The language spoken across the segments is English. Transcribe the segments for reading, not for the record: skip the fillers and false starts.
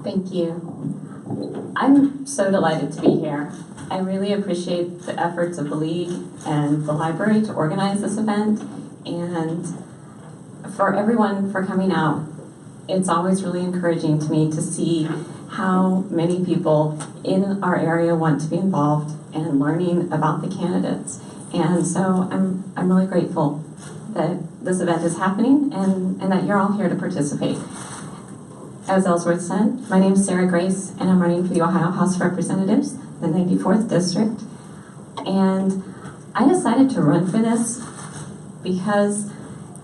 Thank you. I'm so delighted to be here. I really appreciate the efforts of the League and the library to organize this event, and for everyone for coming out. It's always really encouraging to me to see how many people in our area want to be involved and learning about the candidates. And so I'm really grateful that this event is happening and that you're all here to participate. As Ellsworth said, my name is Sarah Grace, and I'm running for the Ohio House of Representatives, the 94th District. And I decided to run for this because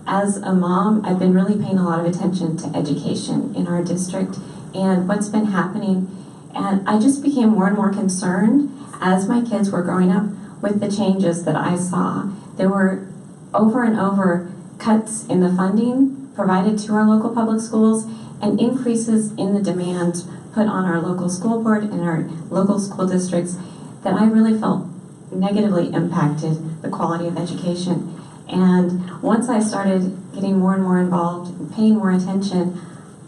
as a mom, I've been really paying a lot of attention to education in our district and what's been happening. And I just became more and more concerned as my kids were growing up with the changes that I saw. There were over and over cuts in the funding provided to our local public schools and increases in the demand put on our local school board and our local school districts that I really felt negatively impacted the quality of education. And once I started getting more and more involved and paying more attention,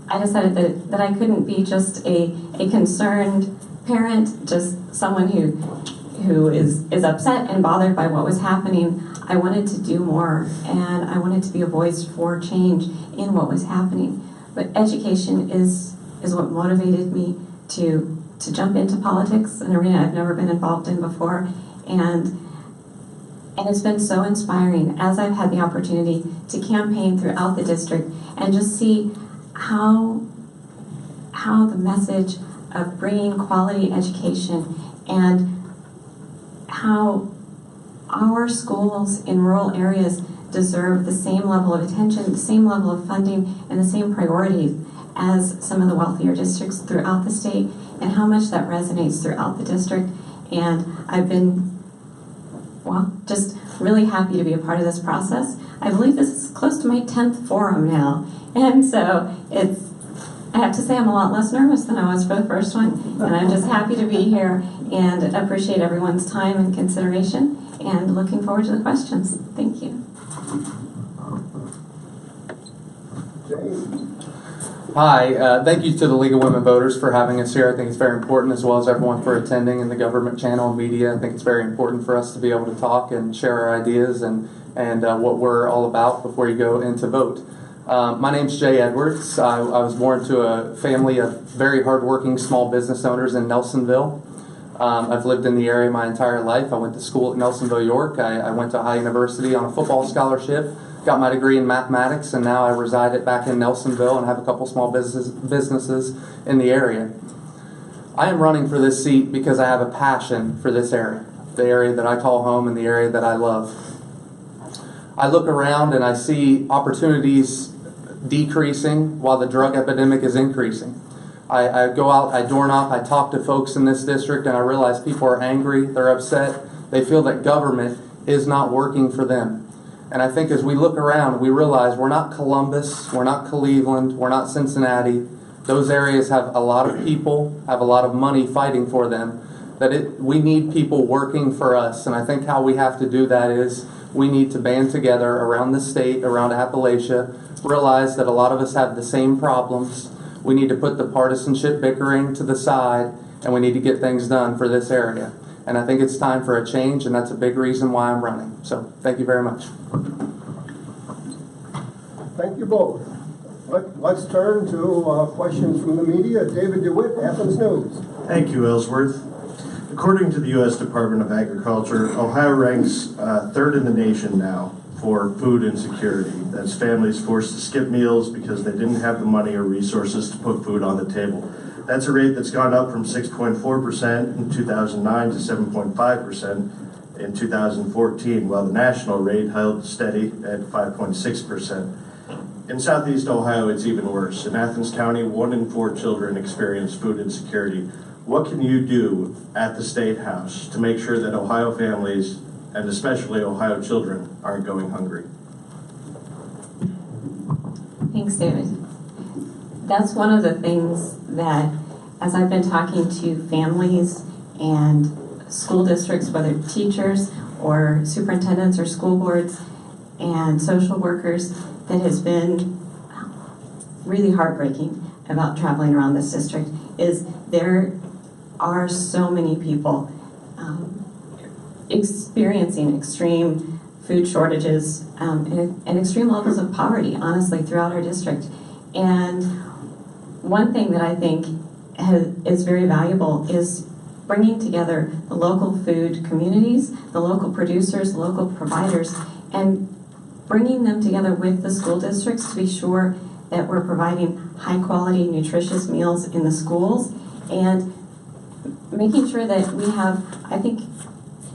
I decided that I couldn't be just a concerned parent, just someone who is upset and bothered by what was happening. I wanted to do more, and I wanted to be a voice for change in what was happening. But education is what motivated me to jump into politics, an arena I've never been involved in before. And it's been so inspiring as I've had the opportunity to campaign throughout the district and just see how the message of bringing quality education and how our schools in rural areas deserve the same level of attention, the same level of funding, and the same priorities as some of the wealthier districts throughout the state, and how much that resonates throughout the district. And I've been, just really happy to be a part of this process. I believe this is close to my 10th forum now, and so I have to say I'm a lot less nervous than I was for the first one, and I'm just happy to be here and appreciate everyone's time and consideration, and looking forward to the questions. Thank you. Hi, thank you to the League of Women Voters for having us here. I think it's very important, as well as everyone for attending in the government channel and media. I think it's very important for us to be able to talk and share our ideas and what we're all about before you go in to vote. My name's Jay Edwards. I was born to a family of very hardworking small business owners in Nelsonville. I've lived in the area my entire life. I went to school at Nelsonville, York. I went to Ohio University on a football scholarship, got my degree in mathematics, and now I reside back in Nelsonville and have a couple small businesses in the area. I am running for this seat because I have a passion for this area, the area that I call home and the area that I love. I look around and I see opportunities decreasing while the drug epidemic is increasing. I go out, I door knock, I talk to folks in this district, and I realize people are angry, they're upset, they feel that government is not working for them. And I think as we look around, we realize we're not Columbus, we're not Cleveland, we're not Cincinnati. Those areas have a lot of people, have a lot of money fighting for them. We need people working for us. And I think how we have to do that is we need to band together around the state, around Appalachia, realize that a lot of us have the same problems. We need to put the partisanship bickering to the side, and we need to get things done for this area. And I think it's time for a change, and that's a big reason why I'm running. So thank you very much. Thank you both. Let's turn to questions from the media. David DeWitt, Athens News. Thank you, Ellsworth. According to the U.S. Department of Agriculture, Ohio ranks third in the nation now for food insecurity. That's families forced to skip meals because they didn't have the money or resources to put food on the table. That's a rate that's gone up from 6.4% in 2009 to 7.5% in 2014, while the national rate held steady at 5.6%. In Southeast Ohio, it's even worse. In Athens County, 1 in 4 children experience food insecurity. What can you do at the State House to make sure that Ohio families, and especially Ohio children, aren't going hungry? Thanks, David. That's one of the things that, as I've been talking to families and school districts, whether teachers or superintendents or school boards and social workers, that has been really heartbreaking. about traveling around this district is there are so many people experiencing extreme food shortages and extreme levels of poverty, honestly, throughout our district. And one thing that I think is very valuable is bringing together the local food communities, the local producers, the local providers, and bringing them together with the school districts to be sure that we're providing high quality, nutritious meals in the schools, and making sure that we have, I think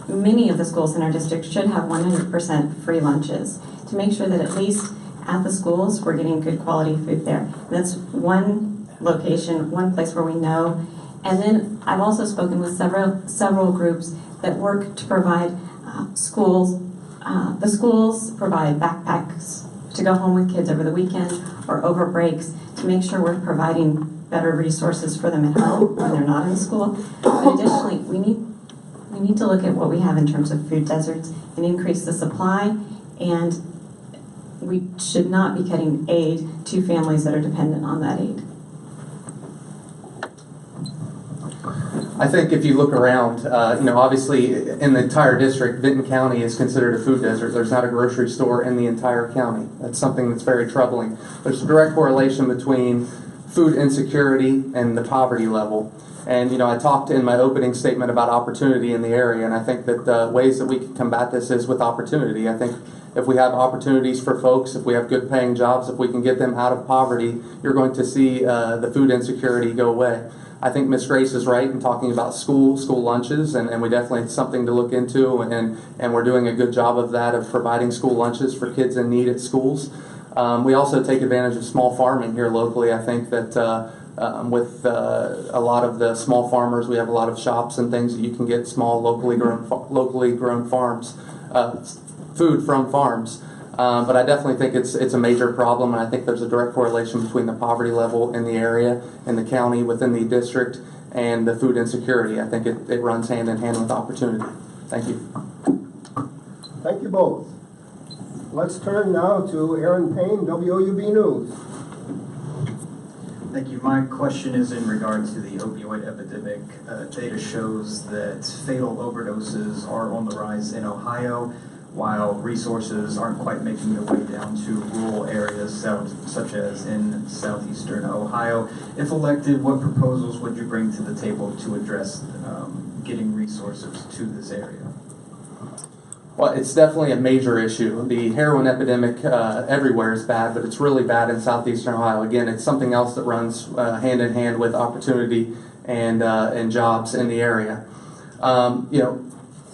many of the schools in our district should have 100% free lunches, to make sure that at least at the schools we're getting good quality food there. And that's one location, one place where we know. And then I've also spoken with several groups that work to provide schools. The schools provide backpacks to go home with kids over the weekend or over breaks, to make sure we're providing better resources for them at home when they're not in school. But additionally, we need to look at what we have in terms of food deserts and increase the supply, and we should not be cutting aid to families that are dependent on that aid. I think if you look around, obviously in the entire district, Benton County is considered a food desert. There's not a grocery store in the entire county. That's something that's very troubling. There's a direct correlation between food insecurity and the poverty level. And, I talked in my opening statement about opportunity in the area, and I think that the ways that we can combat this is with opportunity. I think if we have opportunities for folks, if we have good paying jobs, if we can get them out of poverty, you're going to see the food insecurity go away. I think Ms. Grace is right in talking about school lunches, and we definitely, it's something to look into, and we're doing a good job of that, of providing school lunches for kids in need at schools. We also take advantage of small farming here locally. I think that with a lot of the small farmers, we have a lot of shops and things that you can get small locally grown farms, food from farms. But I definitely think it's a major problem, and I think there's a direct correlation between the poverty level in the area, in the county, within the district, and the food insecurity. I think it runs hand in hand with opportunity. Thank you. Thank you both. Let's turn now to Aaron Payne, WOUB News. Thank you. My question is in regards to the opioid epidemic. Data shows that fatal overdoses are on the rise in Ohio, while resources aren't quite making their way down to rural areas such as in southeastern Ohio. If elected, what proposals would you bring to the table to address getting resources to this area? Well, it's definitely a major issue. The heroin epidemic everywhere is bad, but it's really bad in southeastern Ohio. Again, it's something else that runs hand in hand with opportunity and jobs in the area.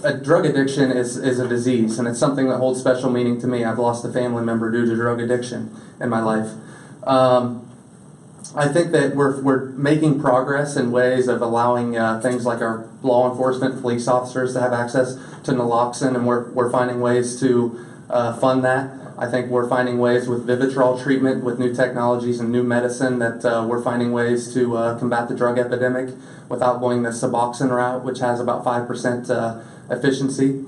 A drug addiction is a disease, and it's something that holds special meaning to me. I've lost a family member due to drug addiction in my life. I think that we're making progress in ways of allowing things like our law enforcement, police officers to have access to naloxone, and we're finding ways to fund that. I think we're finding ways with Vivitrol treatment, with new technologies and new medicine, that we're finding ways to combat the drug epidemic without going the Suboxone route, which has about 5% efficiency.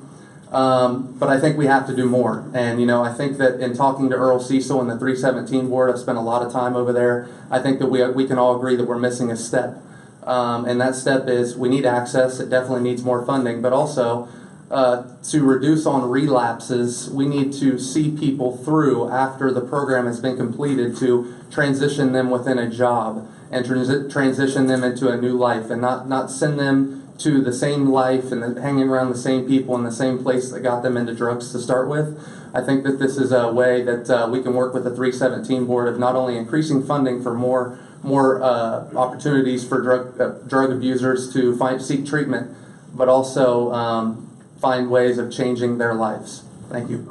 But I think we have to do more. And, I think that in talking to Earl Cecil and the 317 board, I've spent a lot of time over there. I think that we can all agree that we're missing a step. And that step is we need access. It definitely needs more funding. But also, to reduce on relapses, we need to see people through after the program has been completed, to transition them within a job and transition them into a new life, and not send them to the same life and hanging around the same people in the same place that got them into drugs to start with. I think that this is a way that we can work with the 317 board of not only increasing funding for more opportunities for drug abusers to seek treatment, but also find ways of changing their lives. Thank you.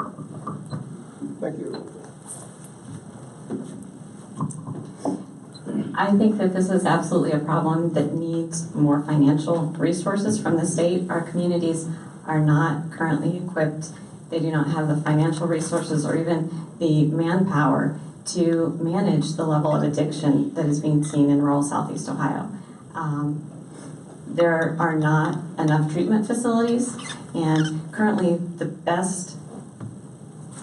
Thank you. I think that this is absolutely a problem that needs more financial resources from the state. Our communities are not currently equipped. They do not have the financial resources or even the manpower to manage the level of addiction that is being seen in rural Southeast Ohio. There are not enough treatment facilities, and currently the best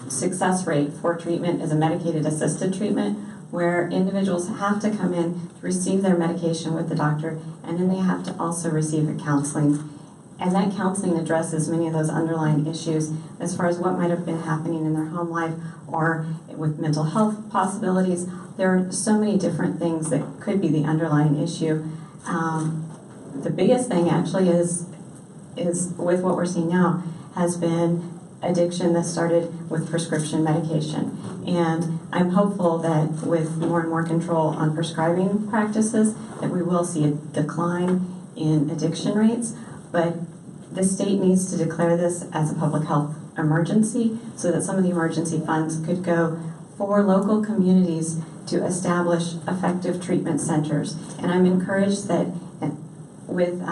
success rate for treatment is a medicated assisted treatment, where individuals have to come in to receive their medication with the doctor, and then they have to also receive a counseling. And that counseling addresses many of those underlying issues as far as what might have been happening in their home life or with mental health possibilities. There are so many different things that could be the underlying issue. The biggest thing actually is with what we're seeing now has been addiction that started with prescription medication. And I'm hopeful that with more and more control on prescribing practices, that we will see a decline in addiction rates. But the state needs to declare this as a public health emergency so that some of the emergency funds could go for local communities to establish effective treatment centers. And I'm encouraged that with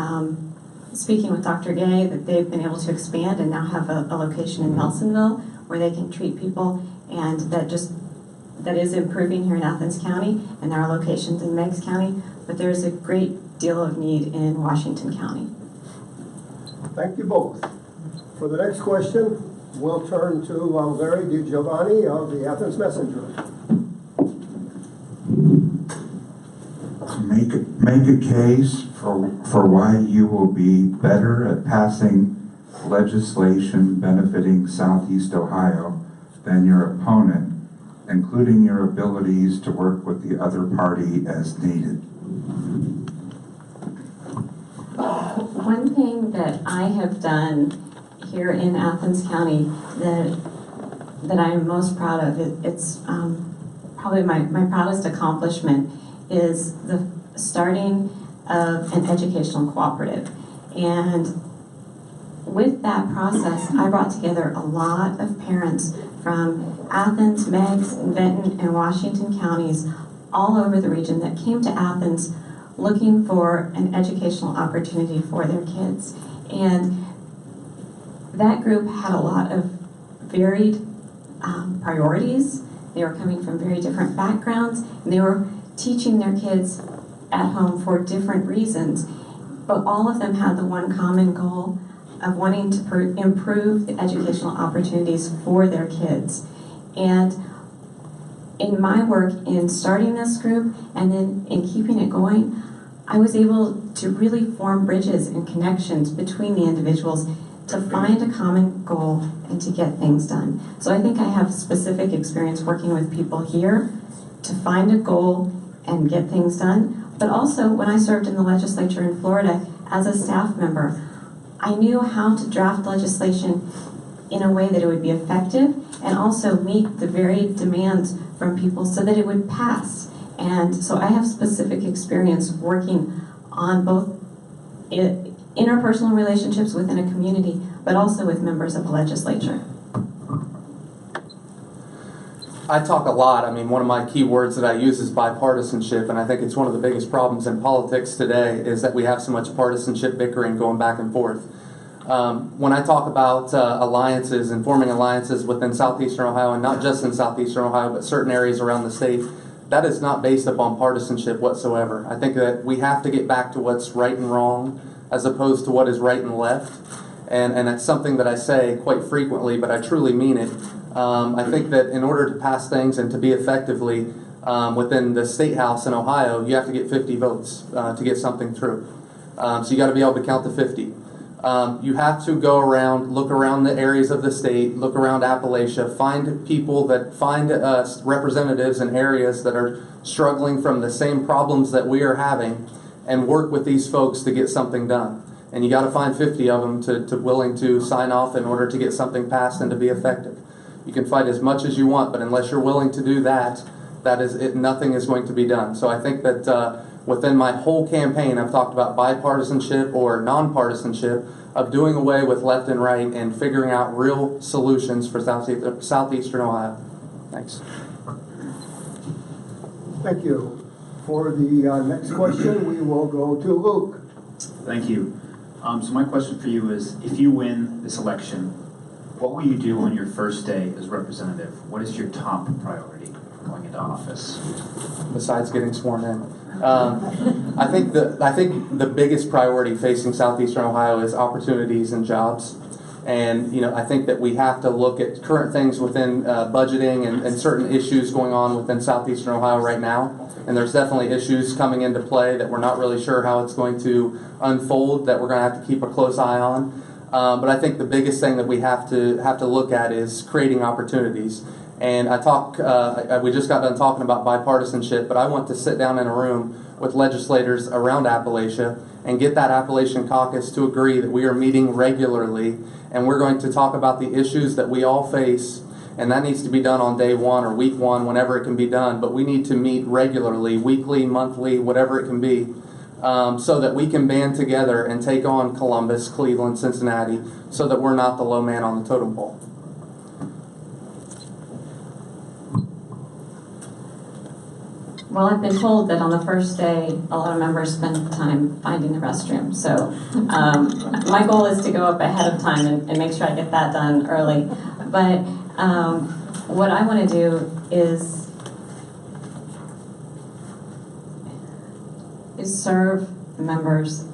speaking with Dr. Gay, that they've been able to expand and now have a location in Nelsonville where they can treat people, and that is improving here in Athens County, and there are locations in Meigs County, but there's a great deal of need in Washington County. Thank you both. For the next question, we'll turn to Larry DiGiovanni of the Athens Messenger. Make a case for why you will be better at passing legislation benefiting Southeast Ohio than your opponent, including your abilities to work with the other party as needed. One thing that I have done here in Athens County that I am most proud of, it's probably my proudest accomplishment, is the starting of an educational cooperative. And with that process, I brought together a lot of parents from Athens, Meigs, Benton, and Washington counties all over the region that came to Athens looking for an educational opportunity for their kids. And that group had a lot of varied priorities. They were coming from very different backgrounds, and they were teaching their kids at home for different reasons. But all of them had the one common goal of wanting to improve the educational opportunities for their kids. And in my work in starting this group and then in keeping it going, I was able to really form bridges and connections between the individuals to find a common goal and to get things done. So I think I have specific experience working with people here to find a goal and get things done. But also when I served in the legislature in Florida as a staff member, I knew how to draft legislation in a way that it would be effective and also meet the varied demands from people so that it would pass. And so I have specific experience working on both interpersonal relationships within a community, but also with members of the legislature. I talk a lot. I mean, one of my key words that I use is bipartisanship, and I think it's one of the biggest problems in politics today is that we have so much partisanship bickering going back and forth. When I talk about alliances and forming alliances within Southeastern Ohio, and not just in Southeastern Ohio, but certain areas around the state, that is not based upon partisanship whatsoever. I think that we have to get back to what's right and wrong as opposed to what is right and left. And that's something that I say quite frequently, but I truly mean it. I think that in order to pass things and to be effectively within the State House in Ohio, you have to get 50 votes to get something through. So you got to be able to count to 50. You have to go around, look around the areas of the state, look around Appalachia, find people find representatives in areas that are struggling from the same problems that we are having, and work with these folks to get something done. And you got to find 50 of them to willing to sign off in order to get something passed and to be effective. You can fight as much as you want, but unless you're willing to do that, nothing is going to be done. So I think that within my whole campaign, I've talked about bipartisanship or nonpartisanship of doing away with left and right and figuring out real solutions for Southeastern Ohio. Thanks. Thank you. For the next question, we will go to Luke. Thank you. So my question for you is, if you win this election, what will you do on your first day as representative? What is your top priority going into office? Besides getting sworn in. I think the biggest priority facing Southeastern Ohio is opportunities and jobs. And, you know, I think that we have to look at current things within budgeting and certain issues going on within southeastern Ohio right now. And there's definitely issues coming into play that we're not really sure how it's going to unfold, that we're going to have to keep a close eye on. But I think the biggest thing that we have to look at is creating opportunities. And we just got done talking about bipartisanship, but I want to sit down in a room with legislators around Appalachia and get that Appalachian caucus to agree that we are meeting regularly and we're going to talk about the issues that we all face. And that needs to be done on day one or week one, whenever it can be done. But we need to meet regularly, weekly, monthly, whatever it can be, so that we can band together and take on Columbus, Cleveland, Cincinnati, so that we're not the low man on the totem pole. Well, I've been told that on the first day, a lot of members spend time finding the restroom. So my goal is to go up ahead of time and make sure I get that done early. But what I want to do is serve the members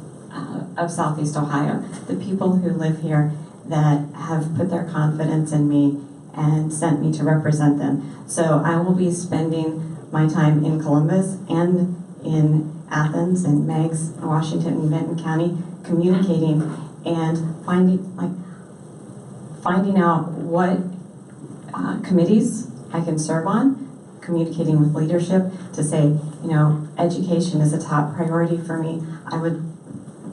of Southeast Ohio, the people who live here that have put their confidence in me and sent me to represent them. So I will be spending my time in Columbus and in Athens and Meigs, Washington, and Benton County, communicating and finding out what committees I can serve on, communicating with leadership to say, you know, education is a top priority for me. I would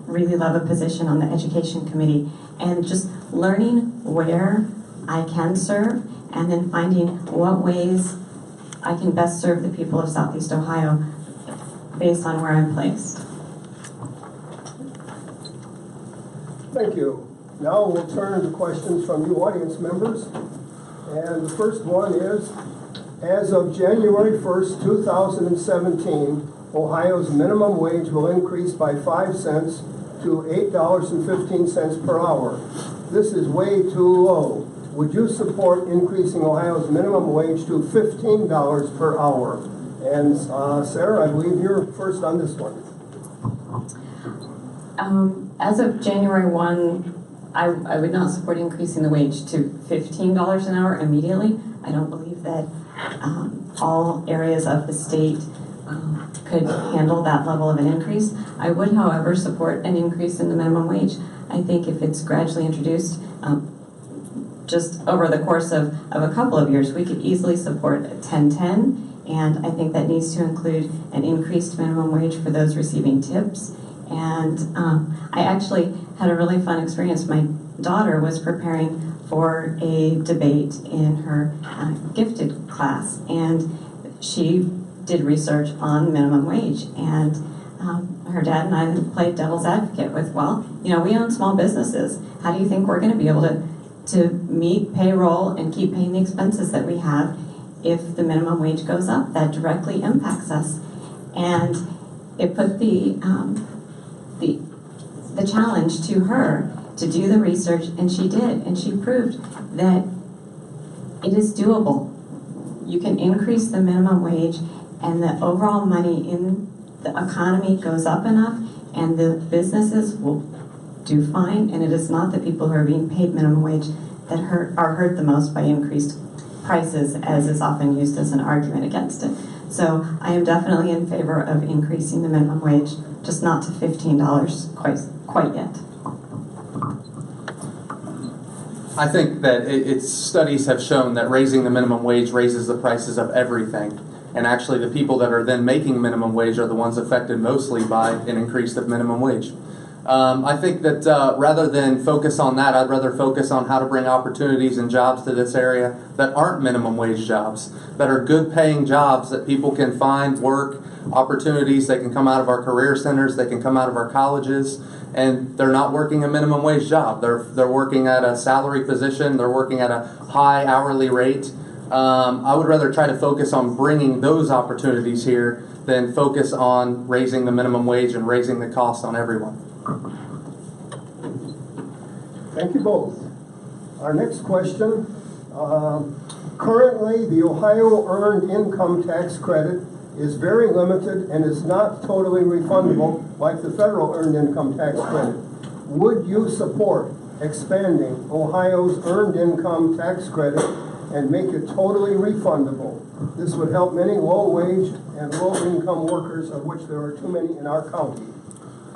really love a position on the education committee, and just learning where I can serve and then finding what ways I can best serve the people of Southeast Ohio based on where I'm placed. Thank you. Now we'll turn to questions from you audience members. And the first one is, as of January 1st, 2017, Ohio's minimum wage will increase by 5 cents to $8.15 per hour. This is way too low. Would you support increasing Ohio's minimum wage to $15 per hour? And Sarah, I believe you're first on this one. As of January 1, I would not support increasing the wage to $15 an hour immediately. I don't believe that all areas of the state could handle that level of an increase. I would, however, support an increase in the minimum wage. I think if it's gradually introduced, just over the course of a couple of years, we could easily support a 10-10, and I think that needs to include an increased minimum wage for those receiving tips. And I actually had a really fun experience. My daughter was preparing for a debate in her gifted class, and she did research on minimum wage, and her dad and I played devil's advocate with, well, you know, we own small businesses. How do you think we're going to be able to meet payroll and keep paying the expenses that we have if the minimum wage goes up? That directly impacts us. And it put the challenge to her to do the research, and she did, and she proved that it is doable. You can increase the minimum wage, and the overall money in the economy goes up enough, and the businesses will do fine, and it is not the people who are being paid minimum wage that are hurt the most by increased prices, as is often used as an argument against it. So I am definitely in favor of increasing the minimum wage, just not to $15 quite yet. I think that studies have shown that raising the minimum wage raises the prices of everything. And actually the people that are then making minimum wage are the ones affected mostly by an increase of minimum wage. I think that rather than focus on that, I'd rather focus on how to bring opportunities and jobs to this area that aren't minimum wage jobs, that are good paying jobs that people can find work, opportunities. They can come out of our career centers, they can come out of our colleges, and they're not working a minimum wage job. They're working at a salary position, they're working at a high hourly rate. I would rather try to focus on bringing those opportunities here than focus on raising the minimum wage and raising the cost on everyone. Thank you both. Our next question. Currently, the Ohio Earned Income Tax Credit is very limited and is not totally refundable like the federal Earned Income Tax Credit. Would you support expanding Ohio's earned income tax credit and make it totally refundable. This would help many low-wage and low-income workers, of which there are too many in our county.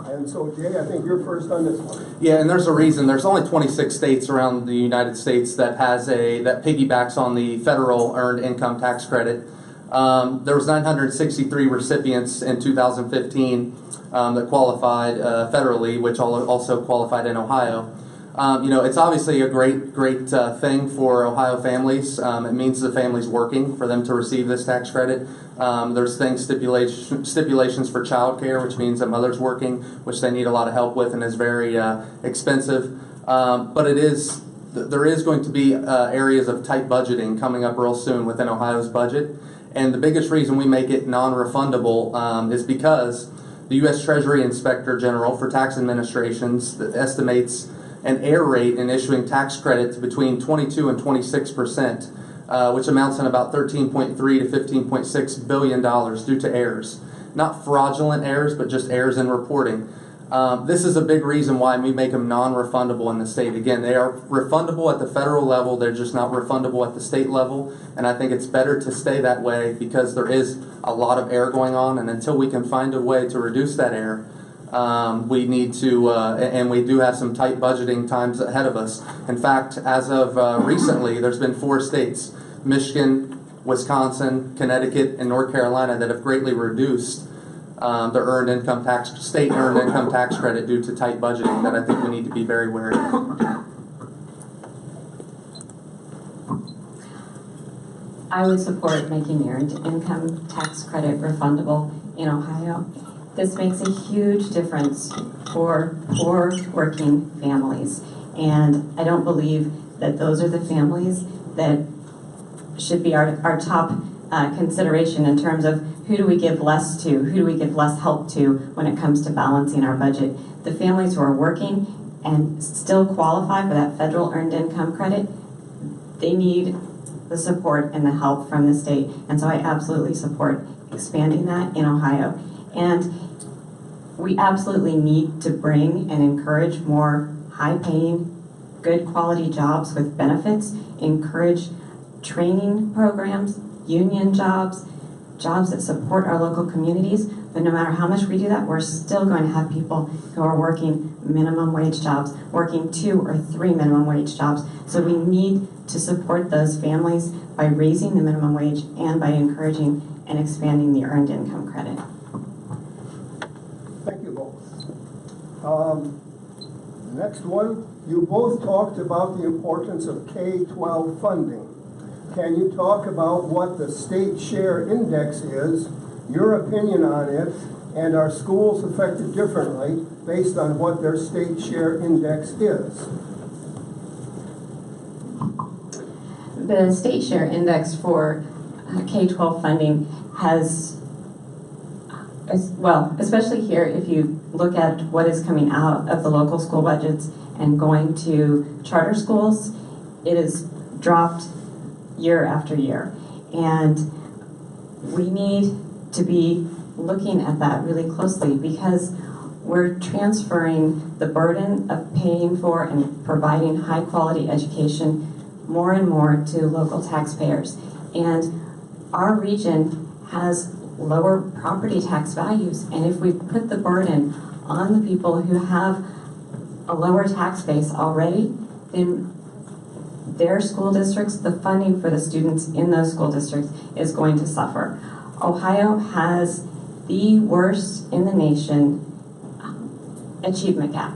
And so, Jay, I think you're first on this one. Yeah, and there's a reason. There's only 26 states around the United States that that piggybacks on the federal earned income tax credit. There was 963 recipients in 2015 that qualified federally, which also qualified in Ohio. It's obviously a great thing for Ohio families. It means the family's working for them to receive this tax credit. There's stipulations for childcare, which means that mother's working, which they need a lot of help with and is very expensive. But there is going to be areas of tight budgeting coming up real soon within Ohio's budget. And the biggest reason we make it non-refundable is because the U.S. Treasury Inspector General for Tax Administrations estimates an error rate in issuing tax credits between 22 and 26%, which amounts in about $13.3 to $15.6 billion due to errors. Not fraudulent errors, but just errors in reporting. This is a big reason why we make them non-refundable in the state. Again, they are refundable at the federal level, they're just not refundable at the state level, and I think it's better to stay that way because there is a lot of error going on, and until we can find a way to reduce that error, we need to, and we do have some tight budgeting times ahead of us. In fact, as of recently, there's been 4 states, Michigan, Wisconsin, Connecticut, and North Carolina, that have greatly reduced their state earned income tax credit due to tight budgeting that I think we need to be very wary of. I would support making the earned income tax credit refundable in Ohio. This makes a huge difference for poor working families. And I don't believe that those are the families that should be our top consideration in terms of who do we give less to, who do we give less help to when it comes to balancing our budget. The families who are working and still qualify for that federal earned income credit, they need the support and the help from the state. And so I absolutely support expanding that in Ohio. And we absolutely need to bring and encourage more high-paying, good quality jobs with benefits, encourage training programs, union jobs, jobs that support our local communities. But no matter how much we do that, we're still going to have people who are working minimum wage jobs, working 2 or 3 minimum wage jobs. So we need to support those families by raising the minimum wage and by encouraging and expanding the earned income credit. Thank you both. The next one, you both talked about the importance of K-12 funding. Can you talk about what the state share index is, your opinion on it, and are schools affected differently based on what their state share index is? The state share index for K-12 funding has, well, especially here, if you look at what is coming out of the local school budgets and going to charter schools, it has dropped year after year. And we need to be looking at that really closely because we're transferring the burden of paying for and providing high quality education more and more to local taxpayers. And our region has lower property tax values. And if we put the burden on the people who have a lower tax base already, then their school districts, the funding for the students in those school districts is going to suffer. Ohio has the worst in the nation achievement gap,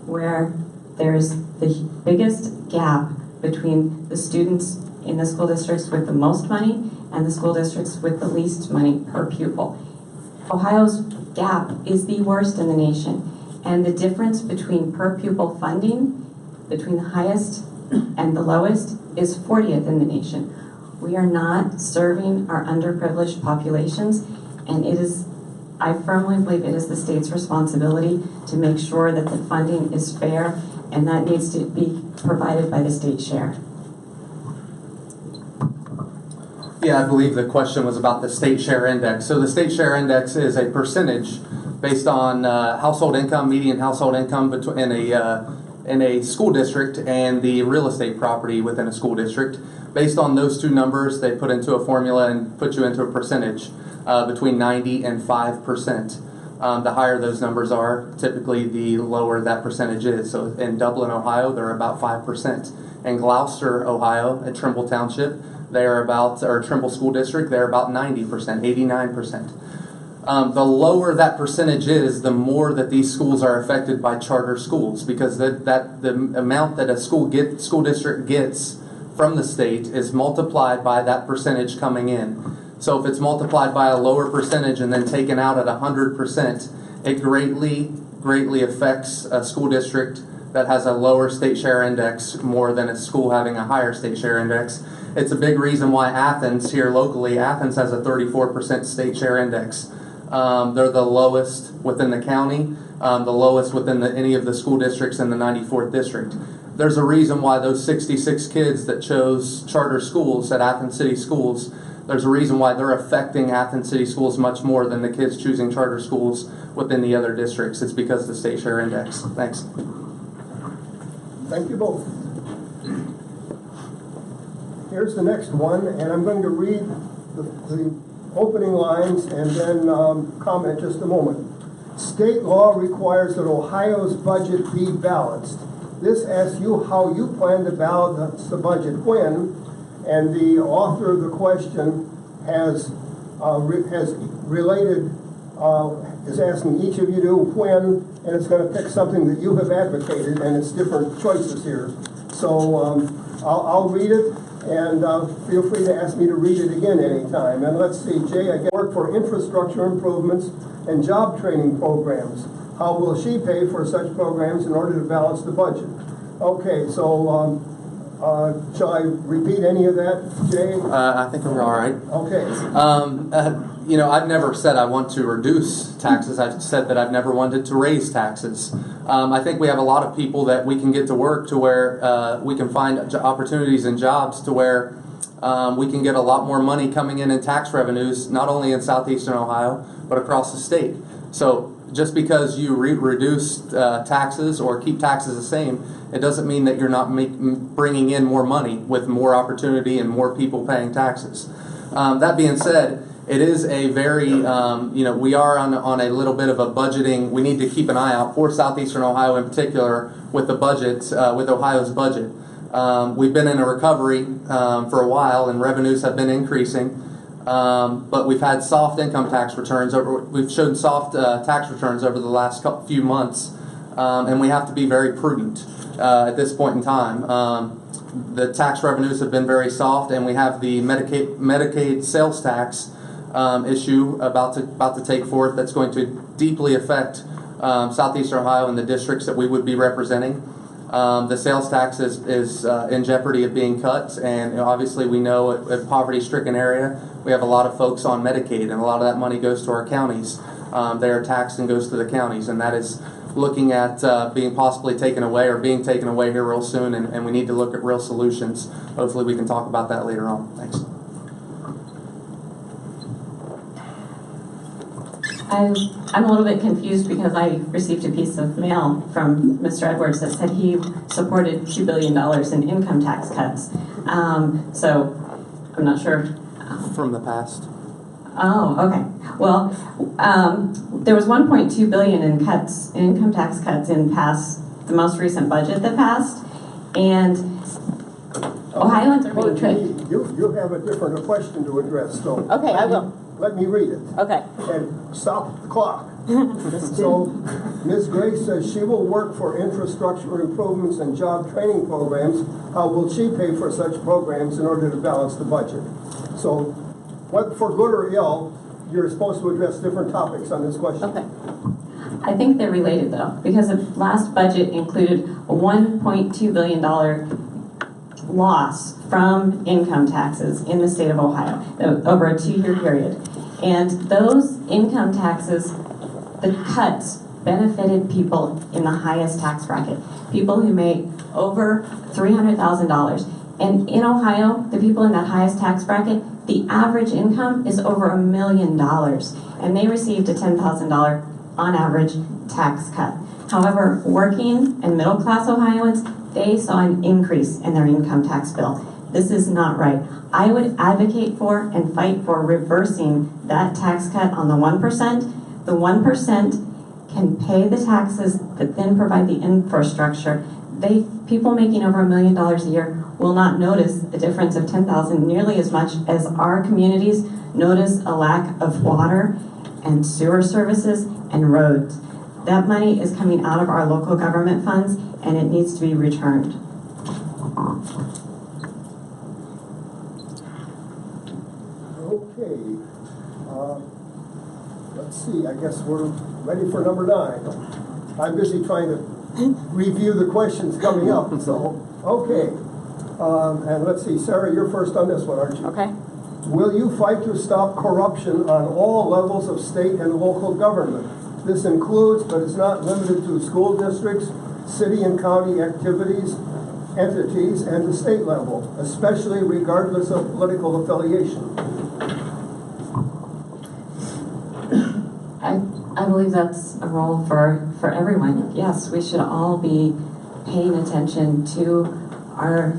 where there's the biggest gap between the students in the school districts with the most money and the school districts with the least money per pupil. Ohio's gap is the worst in the nation, and the difference between per pupil funding between the highest and the lowest is 40th in the nation. We are not serving our underprivileged populations, and it is, I firmly believe it is the state's responsibility to make sure that the funding is fair, and that needs to be provided by the state share. Yeah, I believe the question was about the state share index. So the state share index is a percentage based on household income, median household income in a in a school district and the real estate property within a school district. Based on those two numbers, they put into a formula and put you into a percentage between 90 and 5%. The higher those numbers are, typically the lower that percentage is. So in Dublin, Ohio, they're about 5%. In Gloucester, Ohio, at Trimble Township, they are about, or Trimble School District, they're about 90%, 89%. The lower that percentage is, the more that these schools are affected by charter schools, because the amount that a school district gets from the state is multiplied by that percentage coming in. So if it's multiplied by a lower percentage and then taken out at 100%, it greatly affects a school district that has a lower state share index more than a school having a higher state share index. It's a big reason why Athens, here locally, Athens has a 34% state share index. They're the lowest within the county, the lowest within any of the school districts in the 94th district. There's a reason why those 66 kids that chose charter schools at Athens City Schools, there's a reason why they're affecting Athens City Schools much more than the kids choosing charter schools within the other districts. It's because of the state share index. Thanks. Thank you both. Here's the next one, and I'm going to read the opening lines and then comment just a moment. State law requires that Ohio's budget be balanced. This asks you how you plan to balance the budget when, and the author of the question is asking each of you to when, and it's going to pick something that you have advocated, and it's different choices here. So I'll read it, and feel free to ask me to read it again anytime. And let's see, Jay, I work for infrastructure improvements and job training programs. How will she pay for such programs in order to balance the budget? Okay, so shall I repeat any of that, Jay? I think we're all right. Okay. I've never said I want to reduce taxes. I've said that I've never wanted to raise taxes. I think we have a lot of people that we can get to work to where we can find opportunities and jobs to where we can get a lot more money coming in tax revenues, not only in southeastern Ohio, but across the state. So just because you reduce taxes or keep taxes the same, it doesn't mean that you're not bringing in more money with more opportunity and more people paying taxes. That being said, it is a very, we are on a little bit of a budgeting. We need to keep an eye out for southeastern Ohio in particular with the budgets, with Ohio's budget. We've been in a recovery for a while, and revenues have been increasing. But we've had soft income tax returns. We've shown soft tax returns over the last few months, and we have to be very prudent at this point in time. The tax revenues have been very soft, and we have the Medicaid sales tax issue about to take forth that's going to deeply affect southeastern Ohio and the districts that we would be representing. The sales tax is in jeopardy of being cut, and obviously we know a poverty-stricken area, we have a lot of folks on Medicaid, and a lot of that money goes to our counties. They are taxed and goes to the counties, and that is looking at being possibly taken away or being taken away here real soon, and we need to look at real solutions. Hopefully we can talk about that later on. Thanks. I'm a little bit confused because I received a piece of mail from Mr. Edwards that said he supported $2 billion in income tax cuts. So I'm not sure. From the past. Oh, okay. Well, there was 1.2 billion in income tax cuts in the most recent budget that passed, and Ohioans are being tricked. You have a different question to address, so. Okay, I will. Let me read it. Okay. And stop the clock. So, Ms. Gray says she will work for infrastructure improvements and job training programs. How will she pay for such programs in order to balance the budget? So, what, for good or ill, you're supposed to address different topics on this question. Okay. I think they're related though, because the last budget included a $1.2 billion loss from income taxes in the state of Ohio over a 2-year period. And those income taxes, the cuts benefited people in the highest tax bracket, people who make over $300,000. And in Ohio, the people in that highest tax bracket, the average income is over $1 million. And they received a $10,000 on average, tax cut. However, working and middle-class Ohioans, they saw an increase in their income tax bill. This is not right. I would advocate for and fight for reversing that tax cut on the 1%. The 1% can pay the taxes that then provide the infrastructure. People making over $1 million a year will not notice the difference of $10,000 nearly as much as our communities notice a lack of water and sewer services and roads. That money is coming out of our local government funds, and it needs to be returned. Okay. Let's see, I guess we're ready for number 9. I'm busy trying to review the questions coming up, so, okay. And let's see, Sarah, you're first on this one, aren't you? Okay. Will you fight to stop corruption on all levels of state and local government? This includes, but is not limited to, school districts, city and county entities, and the state level, especially regardless of political affiliation. I believe that's a role for everyone. Yes, we should all be paying attention to our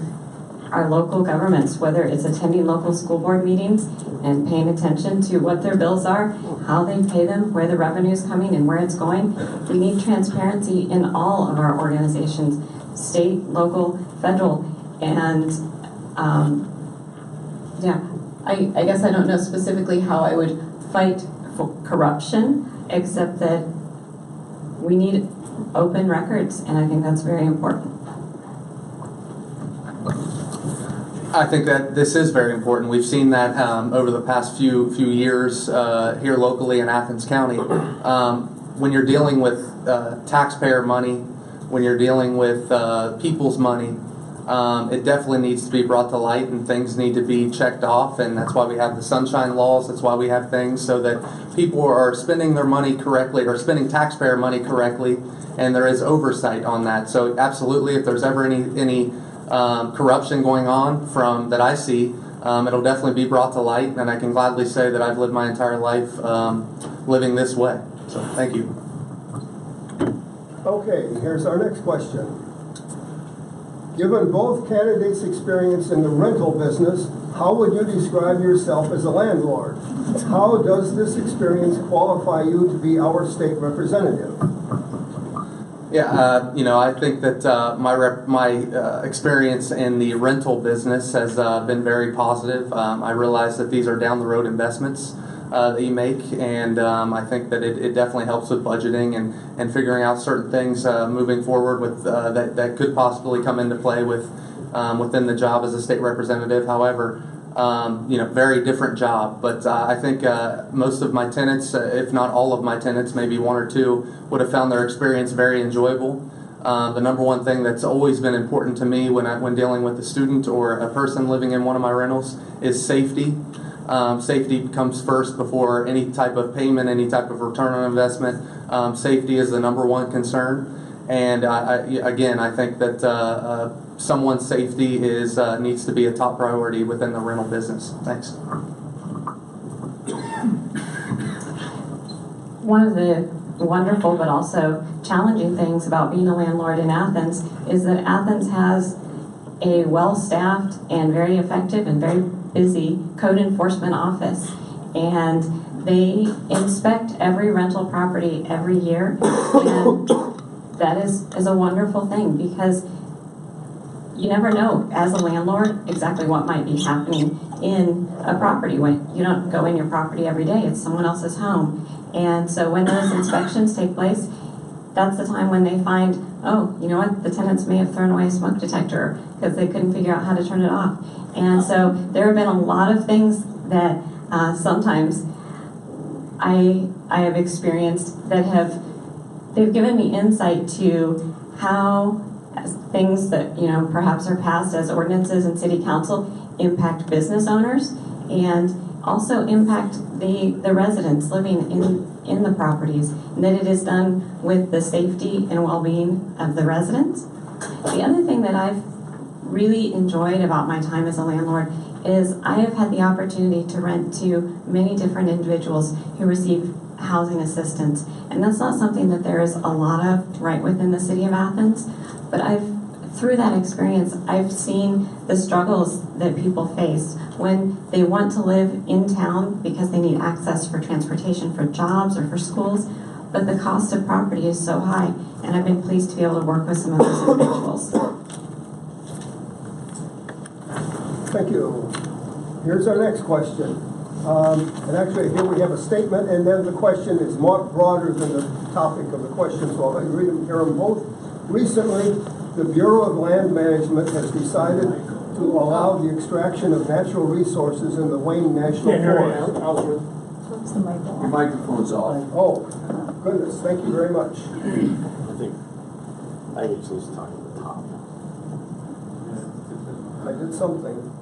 local governments, whether it's attending local school board meetings and paying attention to what their bills are, how they pay them, where the revenue is coming and where it's going. We need transparency in all of our organizations, state, local, federal, and I guess I don't know specifically how I would fight for corruption, except that we need open records, and I think that's very important. I think that this is very important. We've seen that over the past few years here locally in Athens County. When you're dealing with taxpayer money, when you're dealing with people's money, it definitely needs to be brought to light, and things need to be checked off, and that's why we have the sunshine laws. That's why we have things so that people are spending their money correctly, or spending taxpayer money correctly, and there is oversight on that. So absolutely, if there's ever any corruption going on from that I see, it'll definitely be brought to light, and I can gladly say that I've lived my entire life living this way. So thank you. Okay, here's our next question. Given both candidates' experience in the rental business, how would you describe yourself as a landlord? How does this experience qualify you to be our state representative? Yeah, I think that my experience in the rental business has been very positive. I realize that these are down the road investments that you make, and I think that it definitely helps with budgeting and figuring out certain things moving forward with that could possibly come into play within the job as a state representative. However, very different job, but I think most of my tenants, if not all of my tenants, maybe one or two, would have found their experience very enjoyable. The number one thing that's always been important to me when dealing with a student or a person living in one of my rentals is safety. Safety comes first before any type of payment, any type of return on investment. Safety is the number one concern, and I think that someone's safety needs to be a top priority within the rental business. Thanks. One of the wonderful but also challenging things about being a landlord in Athens is that Athens has a well-staffed and very effective and very busy code enforcement office, and they inspect every rental property every year, and that is a wonderful thing, because you never know as a landlord exactly what might be happening in a property. When you don't go in your property every day, it's someone else's home, and so when those inspections take place, that's the time when they find, oh, you know what, the tenants may have thrown away a smoke detector because they couldn't figure out how to turn it off. And so there have been a lot of things that sometimes I have experienced that they've given me insight to how things that perhaps are passed as ordinances in city council impact business owners and also impact the residents living in the properties, and that it is done with the safety and well-being of the residents. The other thing that I've really enjoyed about my time as a landlord is I have had the opportunity to rent to many different individuals who receive housing assistance. And that's not something that there is a lot of right within the city of Athens. But through that experience, I've seen the struggles that people face when they want to live in town because they need access for transportation, for jobs, or for schools. But the cost of property is so high, and I've been pleased to be able to work with some of those individuals. Thank you. Here's our next question. And actually, here we have a statement, and then the question is more broader than the topic of the question, so I'll read them, hear them both. Recently, the Bureau of Land Management has decided to allow the extraction of natural resources in the Wayne National Forest. Your microphone's off. Oh, goodness, thank you very much. I think it's just talking to the top. I did something.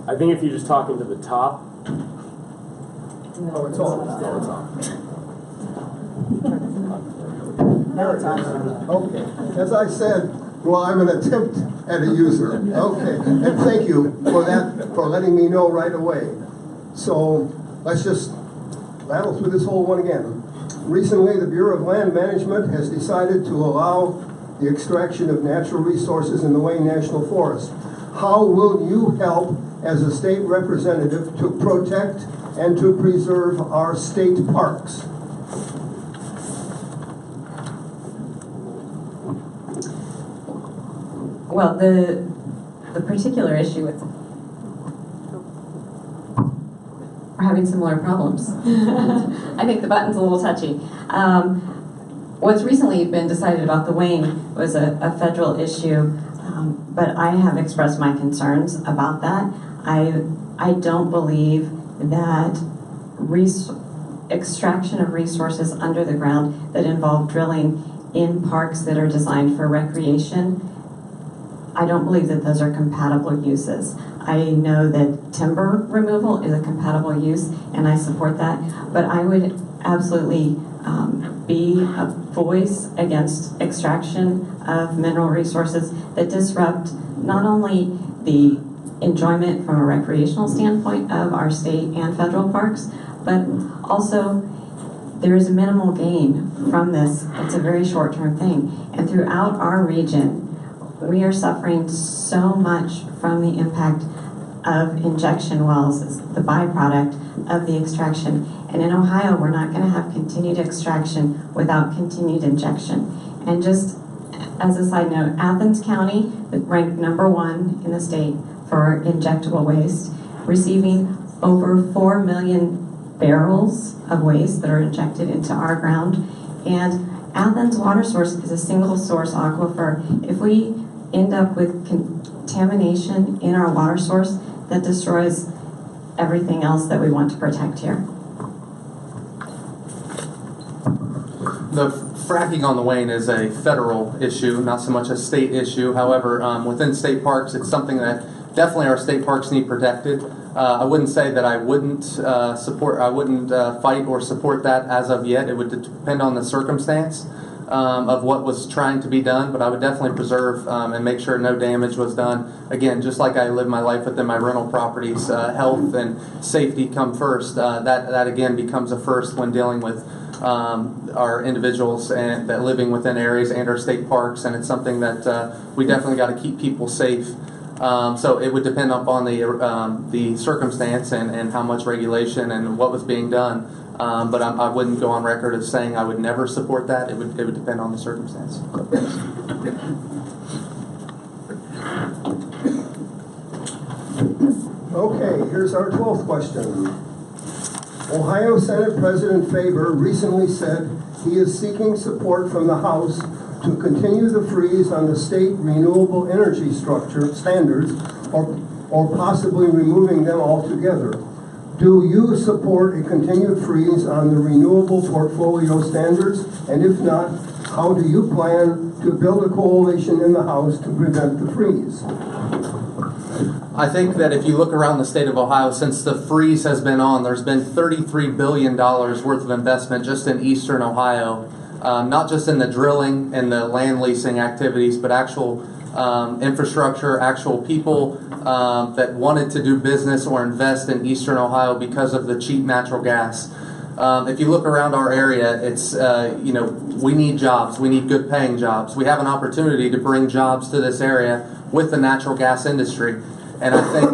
I think if you're just talking to the top. Oh, it's on. No, it's off. There it is. Okay. As I said, well, I'm an attempt at a user. Okay. And thank you for that, for letting me know right away. So let's just rattle through this whole one again. Recently, the Bureau of Land Management has decided to allow the extraction of natural resources in the Wayne National Forest. How will you help as a state representative to protect and to preserve our state parks? Well, the particular issue with, we're having similar problems. I think the button's a little touchy. What's recently been decided about the Wayne was a federal issue, but I have expressed my concerns about that. I don't believe that extraction of resources under the ground that involve drilling in parks that are designed for recreation, I don't believe that those are compatible uses. I know that timber removal is a compatible use, and I support that, but I would absolutely be a voice against extraction of mineral resources that disrupt not only the enjoyment from a recreational standpoint of our state and federal parks, but also there is minimal gain from this. It's a very short-term thing. And throughout our region, we are suffering so much from the impact of injection wells as the byproduct of the extraction. And in Ohio, we're not going to have continued extraction without continued injection. And just as a side note, Athens County ranked #1 in the state for injectable waste, receiving over 4 million barrels of waste that are injected into our ground. And Athens water source is a single source aquifer. If we end up with contamination in our water source, that destroys everything else that we want to protect here. The fracking on the Wayne is a federal issue, not so much a state issue. However, within state parks, it's something that definitely our state parks need protected. I wouldn't say that I wouldn't fight or support that as of yet. It would depend on the circumstance of what was trying to be done, but I would definitely preserve and make sure no damage was done. Again, just like I live my life within my rental properties, health and safety come first. That again becomes a first when dealing with our individuals and that living within areas and our state parks, and it's something that we definitely got to keep people safe. So it would depend upon the circumstance and how much regulation and what was being done. But I wouldn't go on record as saying I would never support that. It would depend on the circumstance. Okay, here's our 12th question. Ohio Senate President Faber recently said he is seeking support from the House to continue the freeze on the state renewable energy structure standards or possibly removing them altogether. Do you support a continued freeze on the renewable portfolio standards? And if not, how do you plan to build a coalition in the House to prevent the freeze? I think that if you look around the state of Ohio, since the freeze has been on, there's been $33 billion worth of investment just in eastern Ohio, not just in the drilling and the land leasing activities, but actual infrastructure, actual people that wanted to do business or invest in eastern Ohio because of the cheap natural gas. If you look around our area, it's, we need jobs. We need good paying jobs. We have an opportunity to bring jobs to this area with the natural gas industry. And I think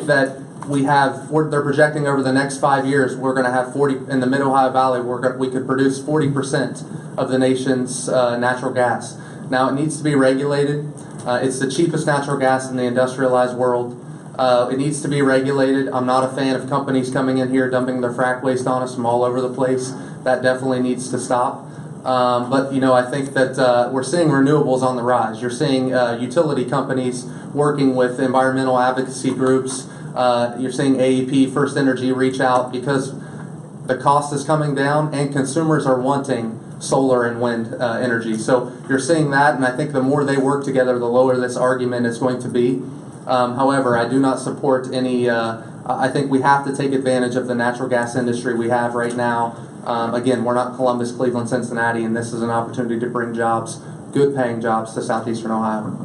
that they're projecting over the next 5 years, we're going to have 40, in the Mid-Ohio Valley, we could produce 40% of the nation's natural gas. Now, it needs to be regulated. It's the cheapest natural gas in the industrialized world. It needs to be regulated. I'm not a fan of companies coming in here dumping their frack waste on us from all over the place. That definitely needs to stop. But I think that we're seeing renewables on the rise. You're seeing utility companies working with environmental advocacy groups. You're seeing AEP, First Energy reach out because the cost is coming down and consumers are wanting solar and wind energy. So you're seeing that, and I think the more they work together, the lower this argument is going to be. However, I do not support any, I think we have to take advantage of the natural gas industry we have right now. Again, we're not Columbus, Cleveland, Cincinnati, and this is an opportunity to bring jobs, good paying jobs, to southeastern Ohio.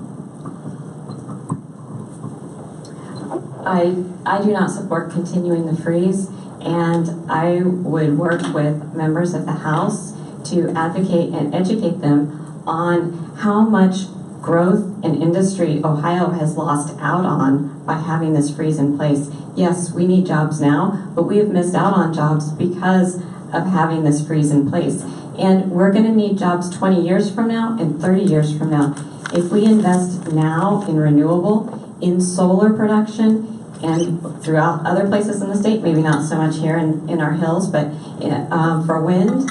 I do not support continuing the freeze, and I would work with members of the House to advocate and educate them on how much growth and industry Ohio has lost out on by having this freeze in place. Yes, we need jobs now, but we have missed out on jobs because of having this freeze in place. And we're going to need jobs 20 years from now and 30 years from now. If we invest now in renewable, in solar production, and throughout other places in the state, maybe not so much here in our hills, but for wind,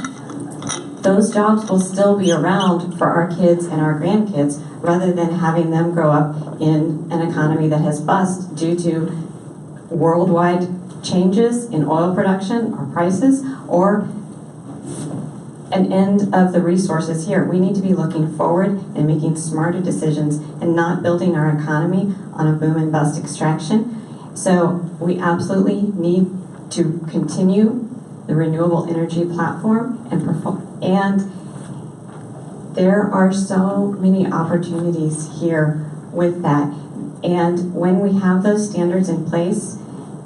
those jobs will still be around for our kids and our grandkids, rather than having them grow up in an economy that has bust due to worldwide changes in oil production or prices, or an end of the resources here. We need to be looking forward and making smarter decisions and not building our economy on a boom and bust extraction. So we absolutely need to continue the renewable energy platform and there are so many opportunities here with that. And when we have those standards in place,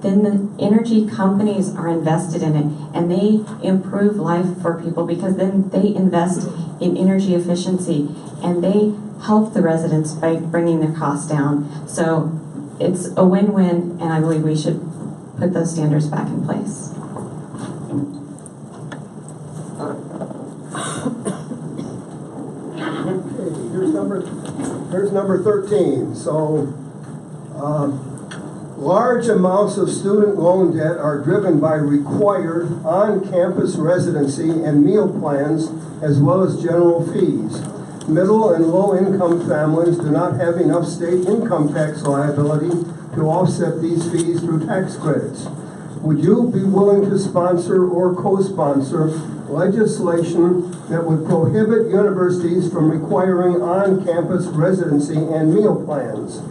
then the energy companies are invested in it and they improve life for people because then they invest in energy efficiency and they help the residents by bringing their costs down. So it's a win-win, and I believe we should put those standards back in place. Okay, here's number 13. So, large amounts of student loan debt are driven by required on-campus residency and meal plans, as well as general fees. Middle and low-income families do not have enough state income tax liability to offset these fees through tax credits. Would you be willing to sponsor or co-sponsor legislation that would prohibit universities from requiring on-campus residency and meal plans?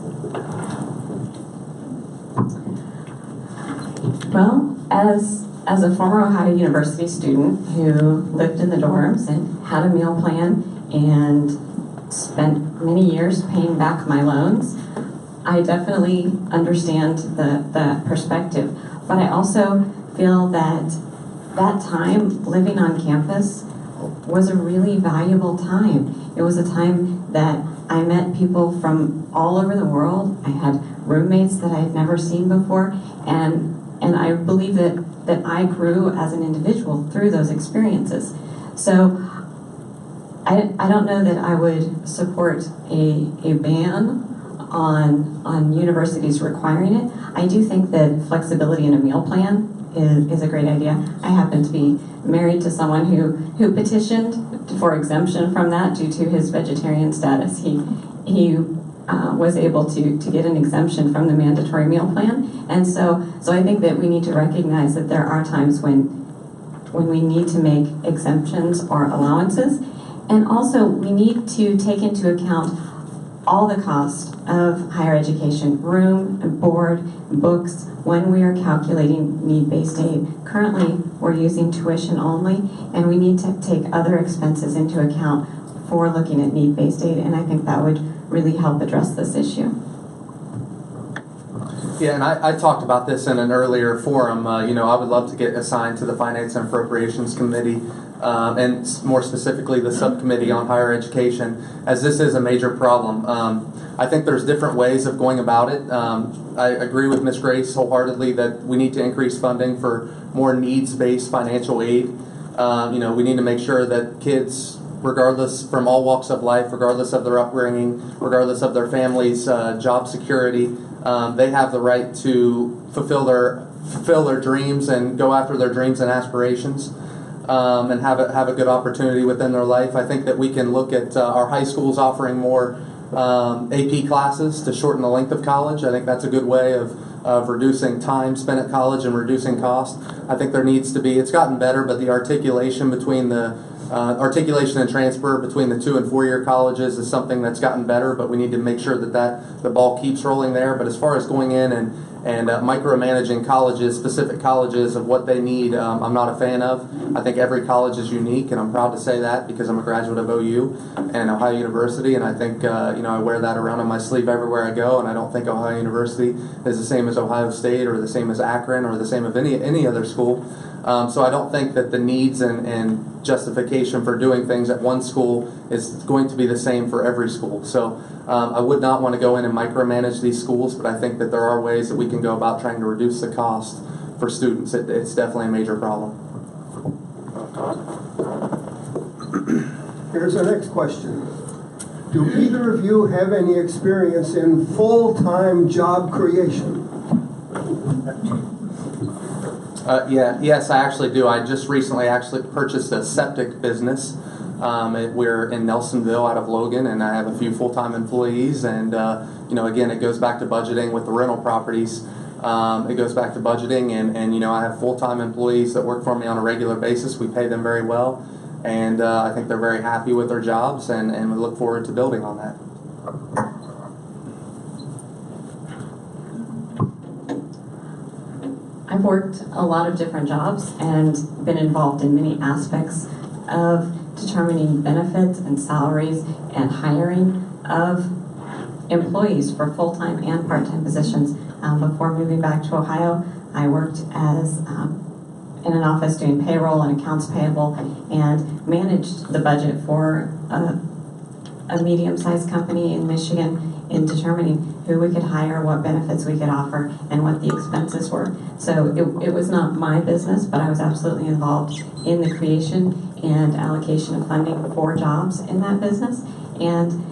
Well, as a former Ohio University student who lived in the dorms and had a meal plan and spent many years paying back my loans, I definitely understand the perspective. But I also feel that that time living on campus was a really valuable time. It was a time that I met people from all over the world. I had roommates that I had never seen before, and I believe that I grew as an individual through those experiences. So I don't know that I would support a ban on universities requiring it. I do think that flexibility in a meal plan is a great idea. I happen to be married to someone who petitioned for exemption from that due to his vegetarian status. He was able to get an exemption from the mandatory meal plan. And so I think that we need to recognize that there are times when we need to make exemptions or allowances. And also we need to take into account all the cost of higher education, room and board, books, when we are calculating need-based aid. Currently, we're using tuition only, and we need to take other expenses into account for looking at need-based aid, and I think that would really help address this issue. Yeah, and I talked about this in an earlier forum. You know, I would love to get assigned to the Finance and Appropriations Committee, and more specifically the Subcommittee on Higher Education, as this is a major problem. I think there's different ways of going about it. I agree with Ms. Grace wholeheartedly that we need to increase funding for more needs-based financial aid. You know, we need to make sure that kids, regardless from all walks of life, regardless of their upbringing, regardless of their family's job security, they have the right to fulfill their dreams and go after their dreams and aspirations, and have a good opportunity within their life. I think that we can look at our high schools offering more AP classes to shorten the length of college. I think that's a good way of reducing time spent at college and reducing cost. I think there needs to be, it's gotten better, but the articulation between the articulation and transfer between the 2 and 4 year colleges is something that's gotten better, but we need to make sure that the ball keeps rolling there. But as far as going in and micromanaging colleges, specific colleges of what they need, I'm not a fan of. I think every college is unique, and I'm proud to say that because I'm a graduate of OU and Ohio University, and I think I wear that around on my sleeve everywhere I go, and I don't think Ohio University is the same as Ohio State or the same as Akron or the same as any other school. So I don't think that the needs and justification for doing things at one school is going to be the same for every school. So I would not want to go in and micromanage these schools, but I think that there are ways that we can go about trying to reduce the cost for students. It's definitely a major problem. Here's our next question. Do either of you have any experience in full-time job creation? Yes, I actually do. I just recently actually purchased a septic business. We're in Nelsonville out of Logan, and I have a few full-time employees. And, again, it goes back to budgeting with the rental properties. It goes back to budgeting, and I have full-time employees that work for me on a regular basis. We pay them very well, and I think they're very happy with their jobs, and we look forward to building on that. I've worked a lot of different jobs and been involved in many aspects of determining benefits and salaries and hiring of employees for full-time and part-time positions. Before moving back to Ohio, I worked as in an office doing payroll and accounts payable and managed the budget for a medium-sized company in Michigan in determining who we could hire, what benefits we could offer, and what the expenses were. So it was not my business, but I was absolutely involved in the creation and allocation of funding for jobs in that business. And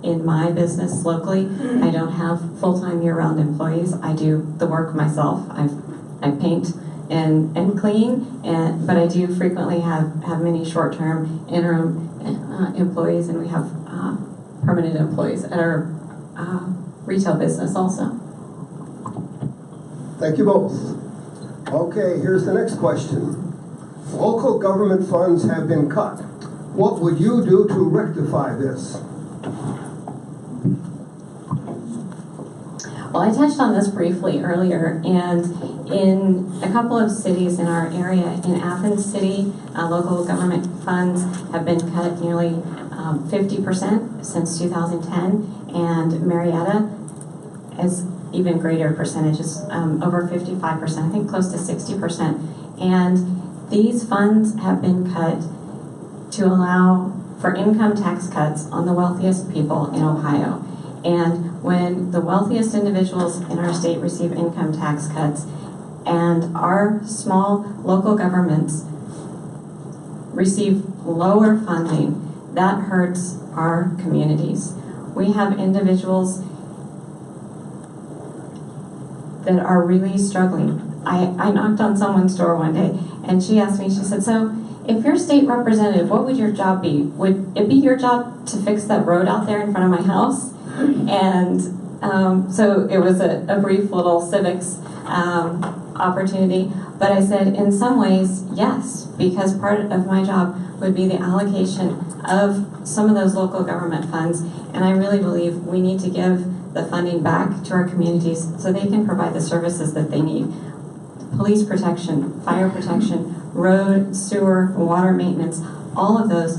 in my business locally, I don't have full-time year-round employees. I do the work myself. I paint and clean, but I do frequently have many short-term interim employees, and we have permanent employees at our retail business also. Thank you both. Okay, here's the next question. Local government funds have been cut. What would you do to rectify this? Well, I touched on this briefly earlier, and in a couple of cities in our area, in Athens City, local government funds have been cut nearly 50% since 2010, and Marietta is even greater percentages, over 55%, I think close to 60%. And these funds have been cut to allow for income tax cuts on the wealthiest people in Ohio. And when the wealthiest individuals in our state receive income tax cuts and our small local governments receive lower funding, that hurts our communities. We have individuals that are really struggling. I knocked on someone's door one day and she asked me, she said, so if you're state representative, what would your job be? Would it be your job to fix that road out there in front of my house? And so it was a brief little civics opportunity. But I said, in some ways, yes, because part of my job would be the allocation of some of those local government funds. And I really believe we need to give the funding back to our communities so they can provide the services that they need. Police protection, fire protection, road, sewer, water maintenance, all of those.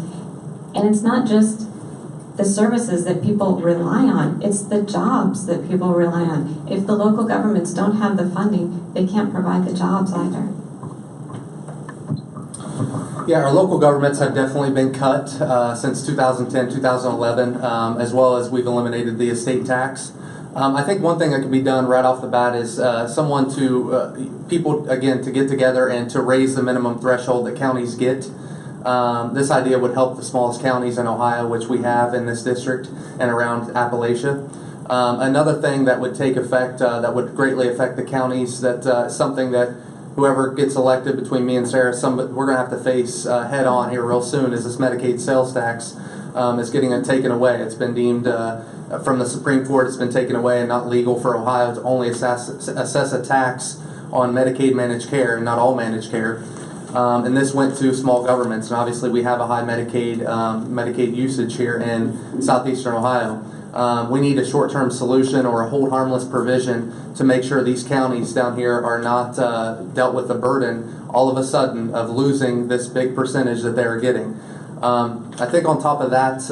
And it's not just the services that people rely on. It's the jobs that people rely on. If the local governments don't have the funding, they can't provide the jobs either. Yeah, our local governments have definitely been cut since 2010, 2011, as well as we've eliminated the estate tax. I think one thing that can be done right off the bat is people, again, to get together and to raise the minimum threshold that counties get. This idea would help the smallest counties in Ohio, which we have in this district and around Appalachia. Another thing that would take effect, that would greatly affect the counties, that something that whoever gets elected between me and Sarah, we're going to have to face head on here real soon, is this Medicaid sales tax is getting taken away. It's been deemed from the Supreme Court, it's been taken away and not legal for Ohio to only assess a tax on Medicaid managed care and not all managed care. And this went to small governments, and obviously we have a high Medicaid usage here in southeastern Ohio. We need a short-term solution or a hold harmless provision to make sure these counties down here are not dealt with the burden all of a sudden of losing this big percentage that they're getting. I think on top of that,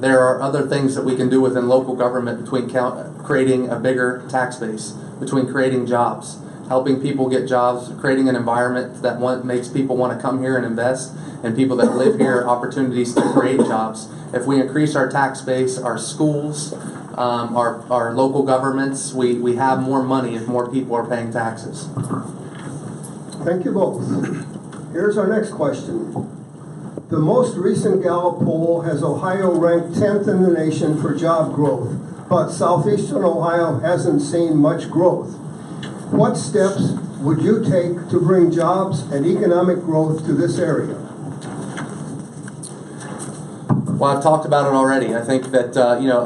there are other things that we can do within local government between creating a bigger tax base, between creating jobs, helping people get jobs, creating an environment that makes people want to come here and invest, and people that live here opportunities to create jobs. If we increase our tax base, our schools, our local governments, we have more money if more people are paying taxes. Thank you both. Here's our next question. The most recent Gallup poll has Ohio ranked 10th in the nation for job growth, but southeastern Ohio hasn't seen much growth. What steps would you take to bring jobs and economic growth to this area? Well, I've talked about it already. I think that,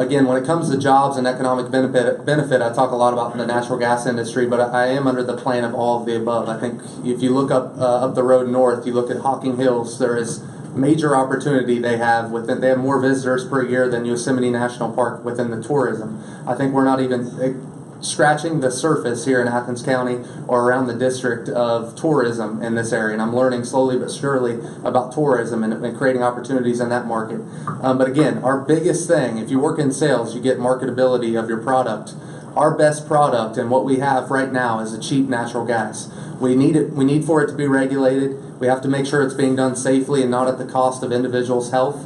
again, when it comes to jobs and economic benefit, I talk a lot about the natural gas industry, but I am under the plan of all of the above. I think if you look up the road north, you look at Hocking Hills, there is major opportunity they have they have more visitors per year than Yosemite National Park within the tourism. I think we're not even scratching the surface here in Athens County or around the district of tourism in this area, and I'm learning slowly but surely about tourism and creating opportunities in that market. But again, our biggest thing, if you work in sales, you get marketability of your product. Our best product and what we have right now is a cheap natural gas. We need for it to be regulated. We have to make sure it's being done safely and not at the cost of individuals' health.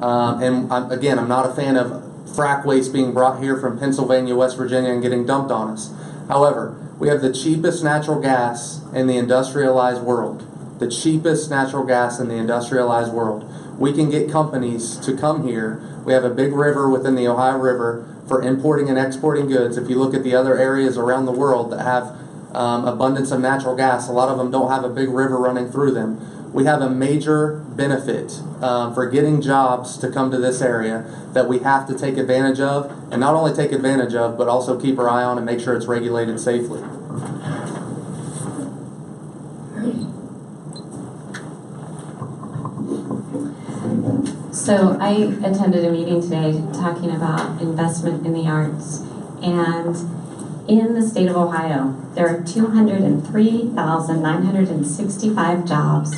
I'm not a fan of frack waste being brought here from Pennsylvania, West Virginia, and getting dumped on us. However, we have the cheapest natural gas in the industrialized world. The cheapest natural gas in the industrialized world. We can get companies to come here. We have a big river within the Ohio River for importing and exporting goods. If you look at the other areas around the world that have abundance of natural gas, a lot of them don't have a big river running through them. We have a major benefit for getting jobs to come to this area that we have to take advantage of, and not only take advantage of, but also keep our eye on and make sure it's regulated safely. So I attended a meeting today talking about investment in the arts, and in the state of Ohio, there are 203,965 jobs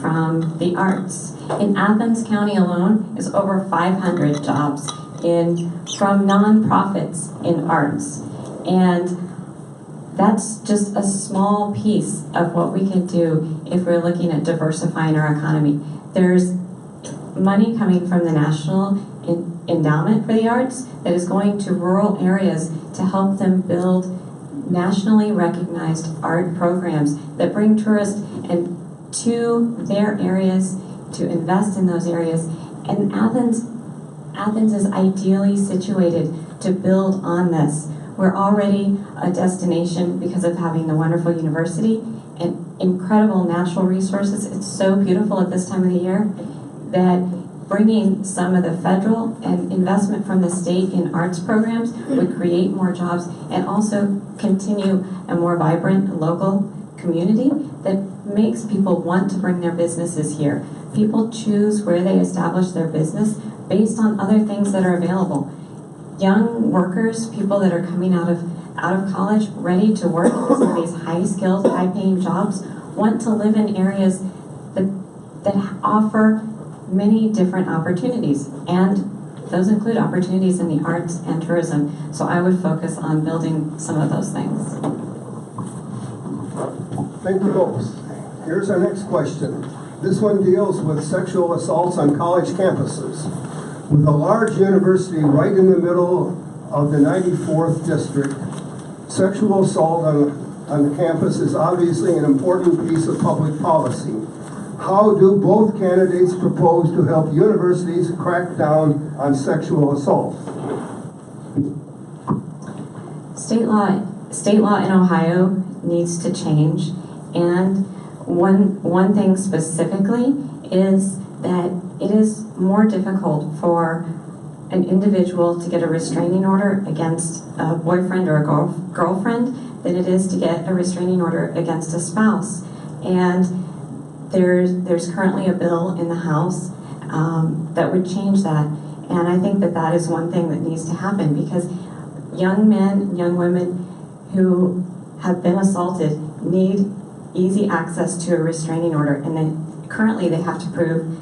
from the arts. In Athens County alone is over 500 jobs from nonprofits in arts. And that's just a small piece of what we can do if we're looking at diversifying our economy. There's money coming from the National Endowment for the Arts that is going to rural areas to help them build nationally recognized art programs that bring tourists and to their areas, to invest in those areas. And Athens is ideally situated to build on this. We're already a destination because of having the wonderful university and incredible natural resources. It's so beautiful at this time of the year that bringing some of the federal and investment from the state in arts programs would create more jobs and also continue a more vibrant local community that makes people want to bring their businesses here. People choose where they establish their business based on other things that are available. Young workers, people that are coming out of college, ready to work in some of these high-skilled, high-paying jobs, want to live in areas that offer many different opportunities, and those include opportunities in the arts and tourism. So I would focus on building some of those things. Thank you both. Here's our next question. This one deals with sexual assaults on college campuses. With a large university right in the middle of the 94th district, sexual assault on the campus is obviously an important piece of public policy. How do both candidates propose to help universities crack down on sexual assault? State law in Ohio needs to change, and one thing specifically is that it is more difficult for an individual to get a restraining order against a boyfriend or a girlfriend than it is to get a restraining order against a spouse. And there's currently a bill in the House that would change that. And I think that that is one thing that needs to happen, because young men, young women who have been assaulted need easy access to a restraining order. And then currently they have to prove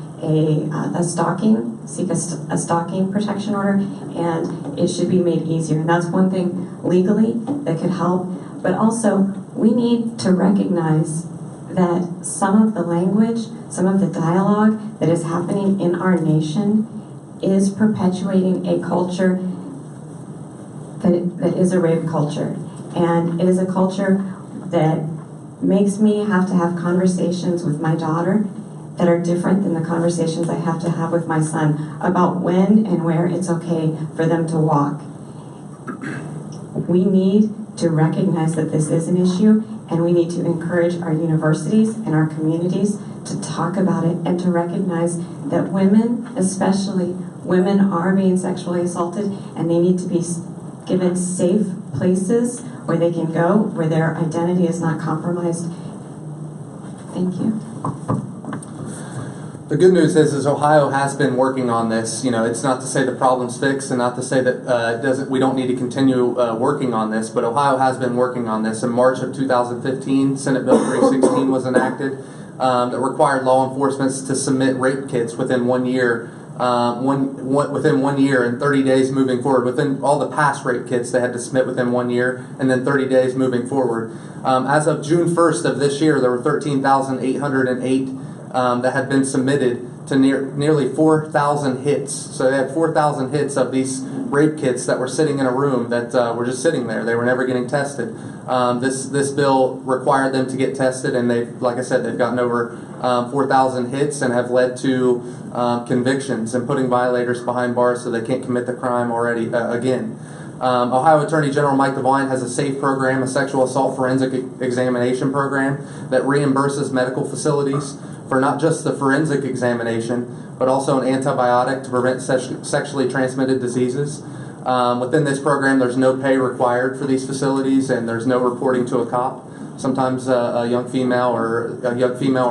seek a stalking protection order, and it should be made easier. And that's one thing legally that could help. But also, we need to recognize that some of the language, some of the dialogue that is happening in our nation is perpetuating a culture that is a rape culture. And it is a culture that makes me have to have conversations with my daughter that are different than the conversations I have to have with my son about when and where it's okay for them to walk. We need to recognize that this is an issue, and we need to encourage our universities and our communities to talk about it and to recognize that women, especially women, are being sexually assaulted, and they need to be given safe places where they can go, where their identity is not compromised. Thank you. The good news is Ohio has been working on this. You know, it's not to say the problem's fixed, and not to say that we don't need to continue working on this, but Ohio has been working on this. In March of 2015, Senate Bill 316 was enacted that required law enforcement to submit rape kits within 1 year. Within 1 year and 30 days moving forward. Within all the past rape kits, they had to submit within 1 year, and then 30 days moving forward. As of June 1st of this year, there were 13,808 that had been submitted to nearly 4,000 hits. So they had 4,000 hits of these rape kits that were sitting in a room that were just sitting there. They were never getting tested. This bill required them to get tested, and like I said, they've gotten over 4,000 hits and have led to convictions and putting violators behind bars so they can't commit the crime again. Ohio Attorney General Mike DeWine has a SAFE program, a sexual assault forensic examination program that reimburses medical facilities for not just the forensic examination, but also an antibiotic to prevent sexually transmitted diseases. Within this program, there's no pay required for these facilities, and there's no reporting to a cop. Sometimes a young female or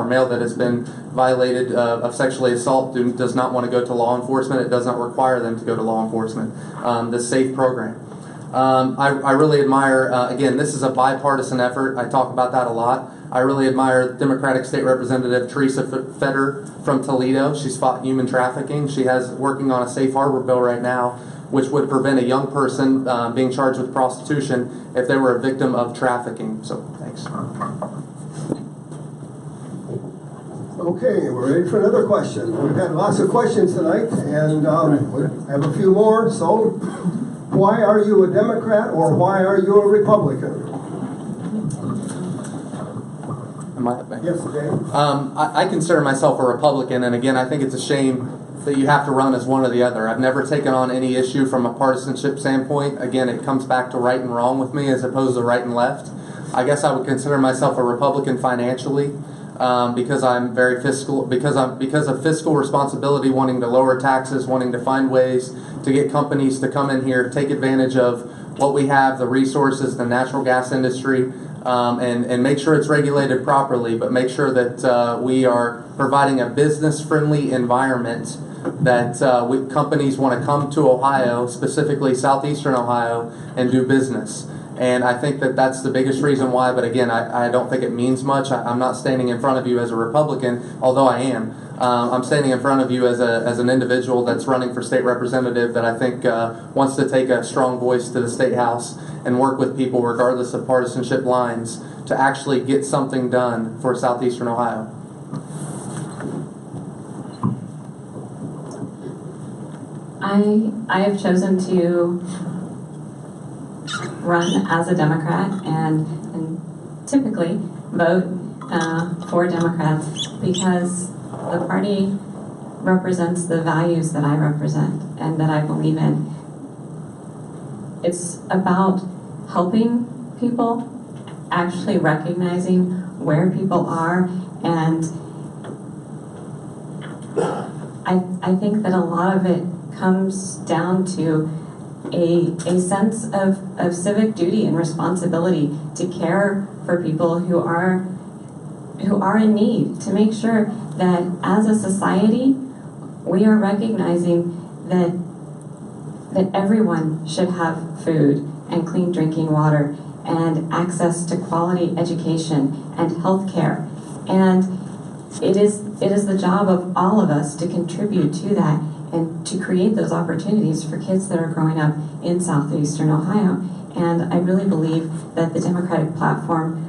male that has been violated of sexually assault does not want to go to law enforcement. It does not require them to go to law enforcement. This SAFE program. I really admire, again, this is a bipartisan effort. I talk about that a lot. I really admire Democratic State Representative Teresa Feder from Toledo. She's fought human trafficking. She has working on a safe harbor bill right now, which would prevent a young person being charged with prostitution if they were a victim of trafficking. So, thanks. Okay, we're ready for another question. We've had lots of questions tonight, and we have a few more. So, why are you a Democrat, or why are you a Republican? Yes, Jay. I consider myself a Republican, and again, I think it's a shame that you have to run as one or the other. I've never taken on any issue from a partisanship standpoint. Again, it comes back to right and wrong with me as opposed to right and left. I guess I would consider myself a Republican financially because I'm very fiscal, because of fiscal responsibility, wanting to lower taxes, wanting to find ways to get companies to come in here, take advantage of what we have, the resources, the natural gas industry, and make sure it's regulated properly, but make sure that we are providing a business-friendly environment that companies want to come to Ohio, specifically southeastern Ohio, and do business. And I think that that's the biggest reason why, but again, I don't think it means much. I'm not standing in front of you as a Republican, although I am. I'm standing in front of you as an individual that's running for state representative that I think wants to take a strong voice to the state house and work with people regardless of partisanship lines to actually get something done for southeastern Ohio. I have chosen to run as a Democrat and typically vote for Democrats because the party represents the values that I represent and that I believe in. It's about helping people, actually recognizing where people are, and I think that a lot of it comes down to a sense of civic duty and responsibility to care for people who are in need, to make sure that as a society we are recognizing that everyone should have food and clean drinking water and access to quality education and health care. And it is the job of all of us to contribute to that and to create those opportunities for kids that are growing up in southeastern Ohio. And I really believe that the Democratic platform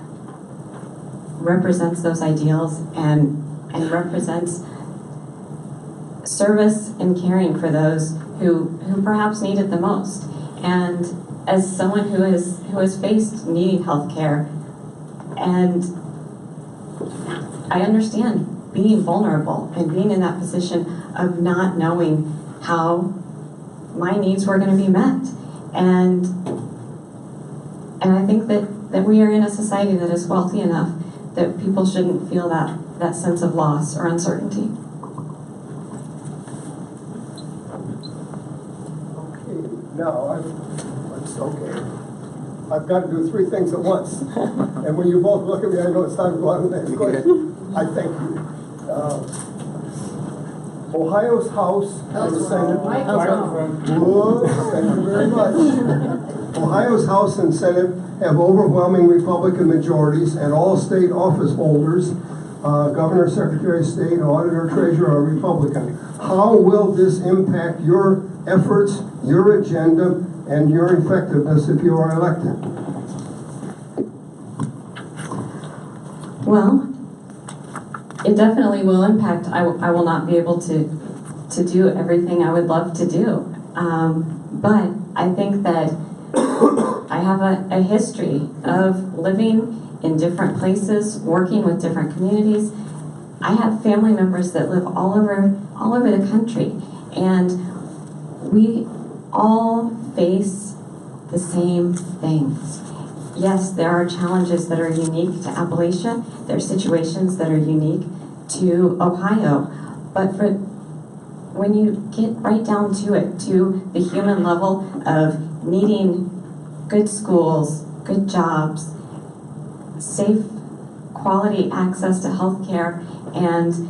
represents those ideals and represents service and caring for those who perhaps need it the most. And as someone who has faced needing health care, and I understand being vulnerable and being in that position of not knowing how my needs were going to be met. And I think that we are in a society that is wealthy enough that people shouldn't feel that sense of loss or uncertainty. Okay, now, I've got to do three things at once. And when you both look at me, I know it's time to go on to the next question. I thank you. Ohio's House and Senate. Whoa, thank you very much. Ohio's House and Senate have overwhelming Republican majorities, and all state office holders, Governor, Secretary of State, Auditor, Treasurer, are Republican. How will this impact your efforts, your agenda, and your effectiveness if you are elected? Well, it definitely will impact. I will not be able to do everything I would love to do. But I think that I have a history of living in different places, working with different communities. I have family members that live all over the country, and we all face the same things. Yes, there are challenges that are unique to Appalachia. There are situations that are unique to Ohio. But when you get right down to it, to the human level of needing good schools, good jobs, safe, quality access to health care, and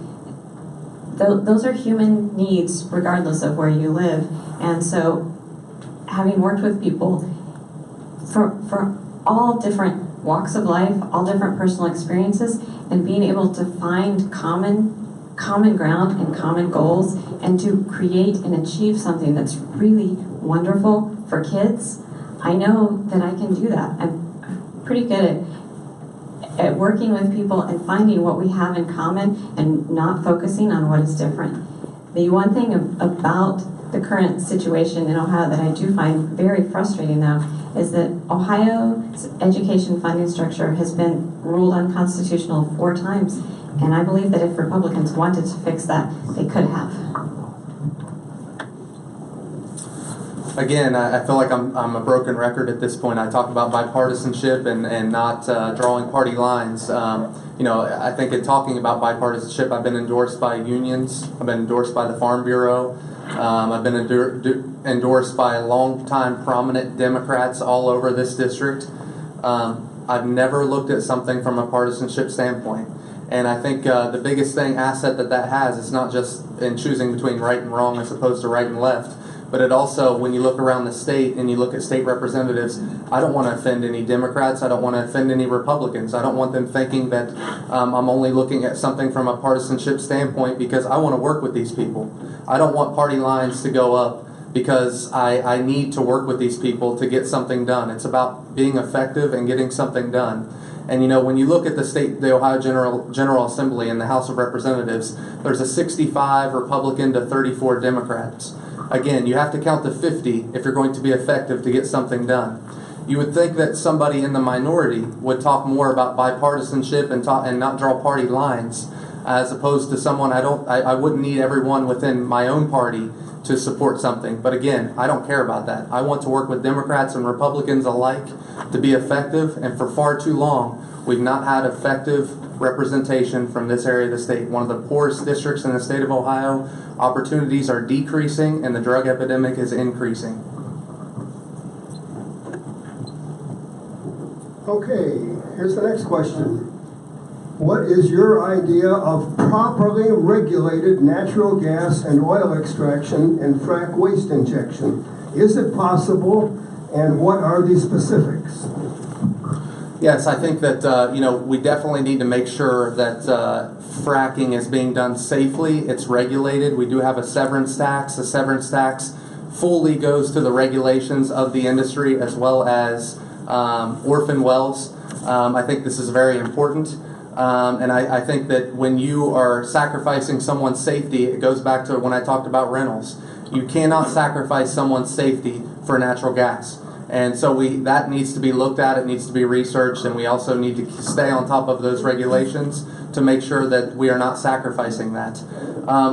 those are human needs regardless of where you live. And so having worked with people for all different walks of life, all different personal experiences, and being able to find common ground and common goals, and to create and achieve something that's really wonderful for kids, I know that I can do that. I'm pretty good at working with people and finding what we have in common and not focusing on what is different. The one thing about the current situation in Ohio that I do find very frustrating, though, is that Ohio's education funding structure has been ruled unconstitutional 4 times, and I believe that if Republicans wanted to fix that, they could have. Again, I feel like I'm a broken record at this point. I talk about bipartisanship and not drawing party lines. I think in talking about bipartisanship, I've been endorsed by unions. I've been endorsed by the Farm Bureau. I've been endorsed by longtime prominent Democrats all over this district. I've never looked at something from a partisanship standpoint. And I think the biggest asset that has is not just in choosing between right and wrong as opposed to right and left, But it also, when you look around the state and you look at state representatives, I don't want to offend any Democrats. I don't want to offend any Republicans. I don't want them thinking that I'm only looking at something from a partisanship standpoint, because I want to work with these people. I don't want party lines to go up because I need to work with these people to get something done. It's about being effective and getting something done. And when you look at the Ohio General Assembly and the House of Representatives, there's a 65 Republican to 34 Democrats. Again, you have to count to 50 if you're going to be effective to get something done. You would think that somebody in the minority would talk more about bipartisanship and not draw party lines, as opposed to someone I wouldn't need everyone within my own party to support something. But again, I don't care about that. I want to work with Democrats and Republicans alike to be effective, and for far too long, we've not had effective representation from this area of the state. One of the poorest districts in the state of Ohio. Opportunities are decreasing and the drug epidemic is increasing. Okay, here's the next question. What is your idea of properly regulated natural gas and oil extraction and frac waste injection? Is it possible, and what are the specifics? Yes, I think that we definitely need to make sure that fracking is being done safely. It's regulated. We do have a severance tax. The severance tax fully goes to the regulations of the industry, as well as orphan wells. I think this is very important. And I think that when you are sacrificing someone's safety, it goes back to when I talked about rentals. You cannot sacrifice someone's safety for natural gas. And so that needs to be looked at, it needs to be researched, and we also need to stay on top of those regulations to make sure that we are not sacrificing that.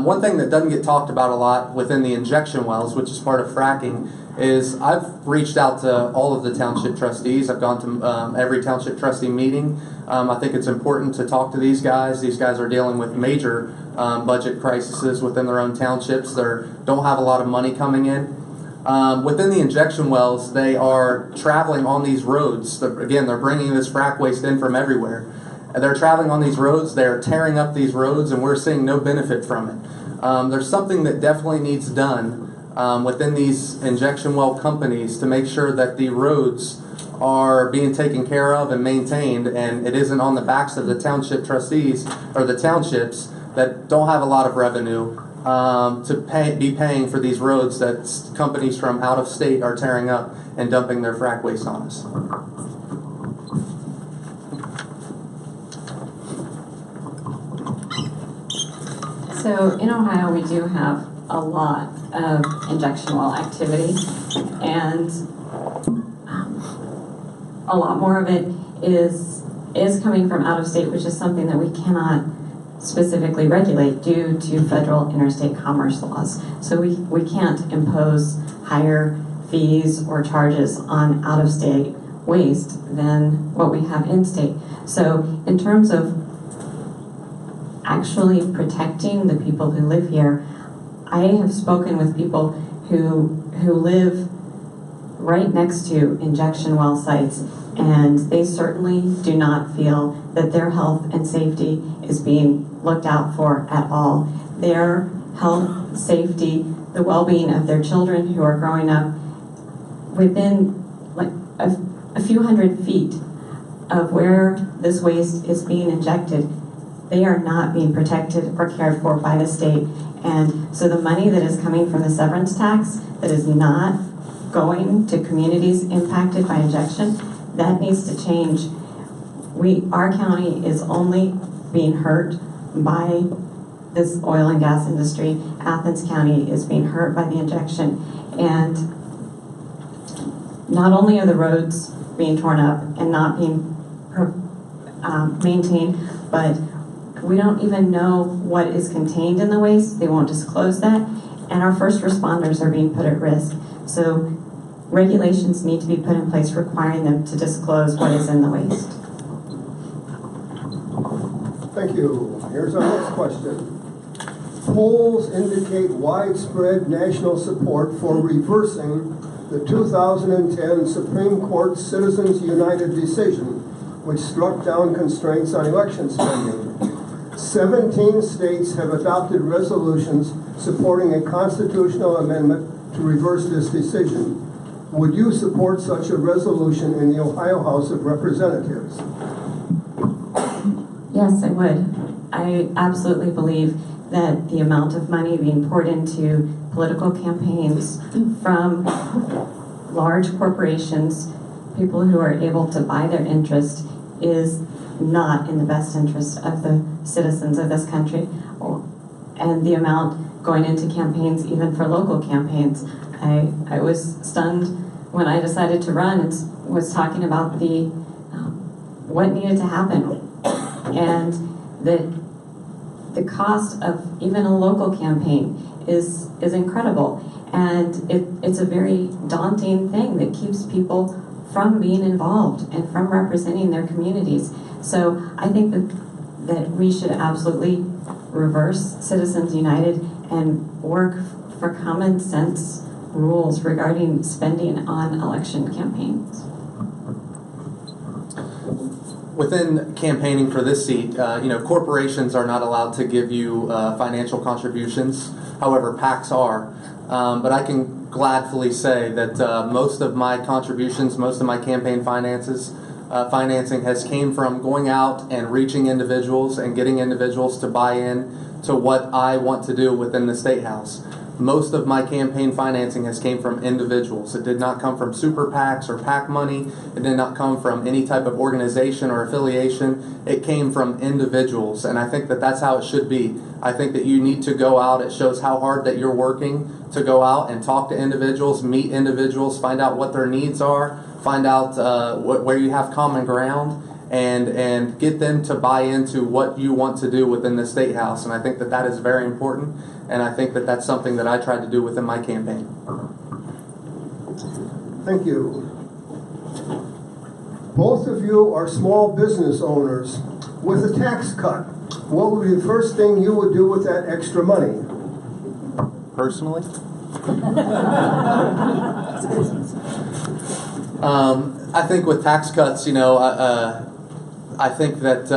One thing that doesn't get talked about a lot within the injection wells, which is part of fracking, is I've reached out to all of the township trustees. I've gone to every township trustee meeting. I think it's important to talk to these guys. These guys are dealing with major budget crises within their own townships. They don't have a lot of money coming in. Within the injection wells, they are traveling on these roads. Again, they're bringing this frac waste in from everywhere. They're traveling on these roads, they're tearing up these roads, and we're seeing no benefit from it. There's something that definitely needs done within these injection well companies to make sure that the roads are being taken care of and maintained, and it isn't on the backs of the township trustees or the townships that don't have a lot of revenue to be paying for these roads that companies from out of state are tearing up and dumping their frac waste on us. So in Ohio, we do have a lot of injection well activity, and a lot more of it is coming from out of state, which is something that we cannot specifically regulate due to federal interstate commerce laws. So we can't impose higher fees or charges on out of state waste than what we have in state. So in terms of actually protecting the people who live here, I have spoken with people who live right next to injection well sites, and they certainly do not feel that their health and safety is being looked out for at all. Their health, safety, the well-being of their children who are growing up within like a few hundred feet of where this waste is being injected, they are not being protected or cared for by the state. And so the money that is coming from the severance tax that is not going to communities impacted by injection, that needs to change. Our county is only being hurt by this oil and gas industry. Athens County is being hurt by the injection. And not only are the roads being torn up and not being maintained, but we don't even know what is contained in the waste. They won't disclose that. And our first responders are being put at risk. So regulations need to be put in place requiring them to disclose what is in the waste. Thank you. Here's our next question. Polls indicate widespread national support for reversing the 2010 Supreme Court Citizens United decision, which struck down constraints on election spending. 17 states have adopted resolutions supporting a constitutional amendment to reverse this decision. Would you support such a resolution in the Ohio House of Representatives? Yes, I would. I absolutely believe that the amount of money being poured into political campaigns from large corporations, people who are able to buy their interest, is not in the best interest of the citizens of this country. And the amount going into campaigns, even for local campaigns. I was stunned when I decided to run and was talking about what needed to happen. And the cost of even a local campaign is incredible. And it's a very daunting thing that keeps people from being involved and from representing their communities. So I think that we should absolutely reverse Citizens United and work for common sense rules regarding spending on election campaigns. Within campaigning for this seat, corporations are not allowed to give you financial contributions. However, PACs are. But I can gladly say that most of my contributions, most of my campaign financing has came from going out and reaching individuals and getting individuals to buy in to what I want to do within the State House. Most of my campaign financing has came from individuals. It did not come from super PACs or PAC money. It did not come from any type of organization or affiliation. It came from individuals, and I think that that's how it should be. I think that you need to go out. It shows how hard that you're working to go out and talk to individuals, meet individuals, find out what their needs are, find out where you have common ground, and get them to buy into what you want to do within the State House. And I think that that is very important, and I think that that's something that I tried to do within my campaign. Thank you. Both of you are small business owners. With a tax cut, what would be the first thing you would do with that extra money? Personally? I think with tax cuts, I think that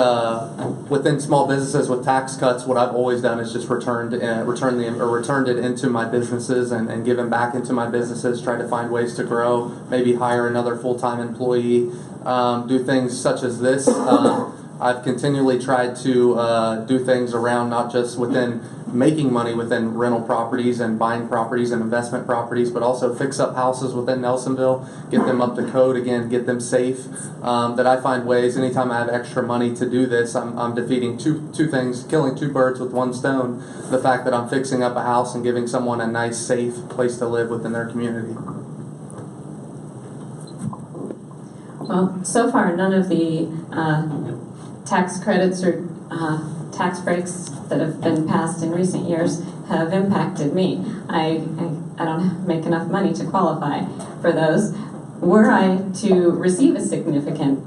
within small businesses with tax cuts, what I've always done is just returned it into my businesses and given back into my businesses. Try to find ways to grow, maybe hire another full-time employee, do things such as this. I've continually tried to do things around not just within making money within rental properties and buying properties and investment properties, but also fix up houses within Nelsonville, get them up to code again, get them safe. That I find ways, anytime I have extra money to do this, I'm defeating two things, killing two birds with one stone. The fact that I'm fixing up a house and giving someone a nice, safe place to live within their community. Well, so far, none of the tax credits or tax breaks that have been passed in recent years have impacted me. I don't make enough money to qualify for those. Were I to receive a significant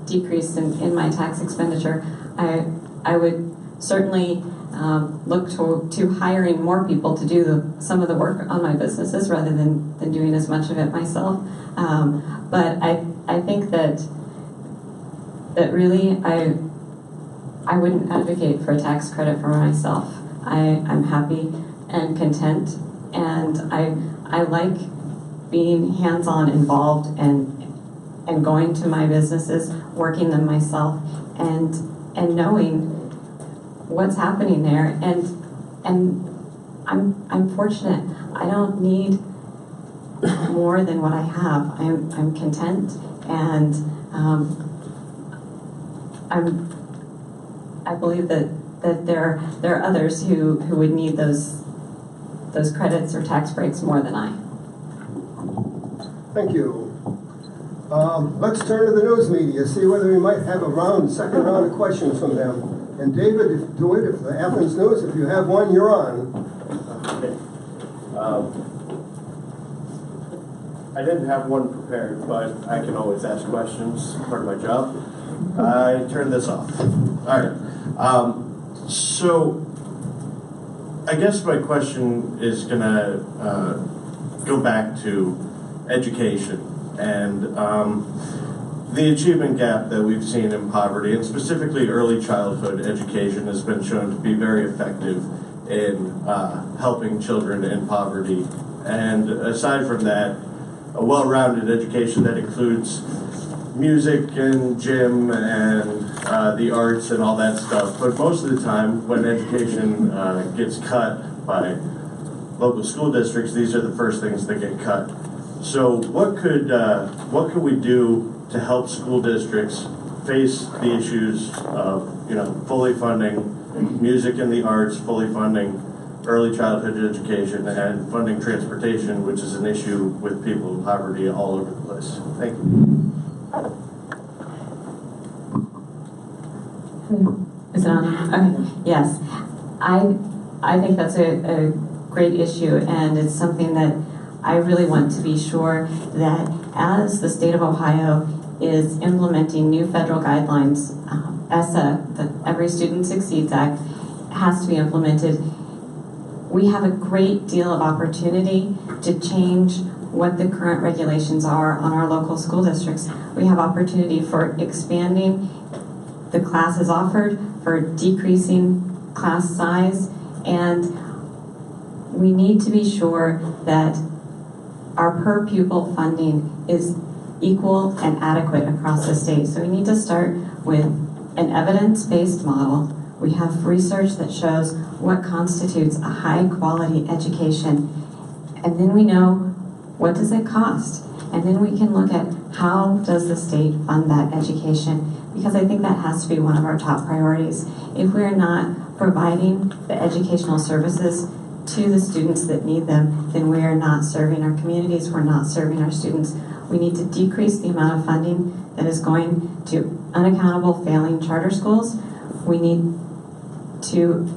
decrease in my tax expenditure, I would certainly look to hiring more people to do some of the work on my businesses rather than doing as much of it myself. But I think that really I wouldn't advocate for a tax credit for myself. I'm happy and content, and I like being hands-on involved and going to my businesses, working them myself, and knowing what's happening there. And I'm fortunate. I don't need more than what I have. I'm content, and I believe that there are others who would need those credits or tax breaks more than I. Thank you. Let's turn to the news media, see whether we might have a second round of questions from them. And David, if the Athens News, if you have one, you're on. Okay. I didn't have one prepared, but I can always ask questions, part of my job. I turned this off. All right. So I guess my question is going to go back to education and the achievement gap that we've seen in poverty, and specifically early childhood education has been shown to be very effective in helping children in poverty. And aside from that, a well-rounded education that includes music and gym and the arts and all that stuff. But most of the time, when education gets cut by local school districts, these are the first things that get cut. So what could we do to help school districts face the issues of, you know, fully funding music and the arts, fully funding early childhood education, and funding transportation, which is an issue with people in poverty all over the place? Thank you. Is it on? Okay, yes. I think that's a great issue, and it's something that I really want to be sure that as the state of Ohio is implementing new federal guidelines, ESSA, the Every Student Succeeds Act, has to be implemented. We have a great deal of opportunity to change what the current regulations are on our local school districts. We have opportunity for expanding the classes offered, for decreasing class size, and we need to be sure that our per pupil funding is equal and adequate across the state. So we need to start with an evidence-based model. We have research that shows what constitutes a high quality education, and then we know what does it cost, and then we can look at how does the state fund that education, because I think that has to be one of our top priorities. If we're not providing the educational services to the students that need them, then we are not serving our communities, we're not serving our students. We need to decrease the amount of funding that is going to unaccountable failing charter schools. We need to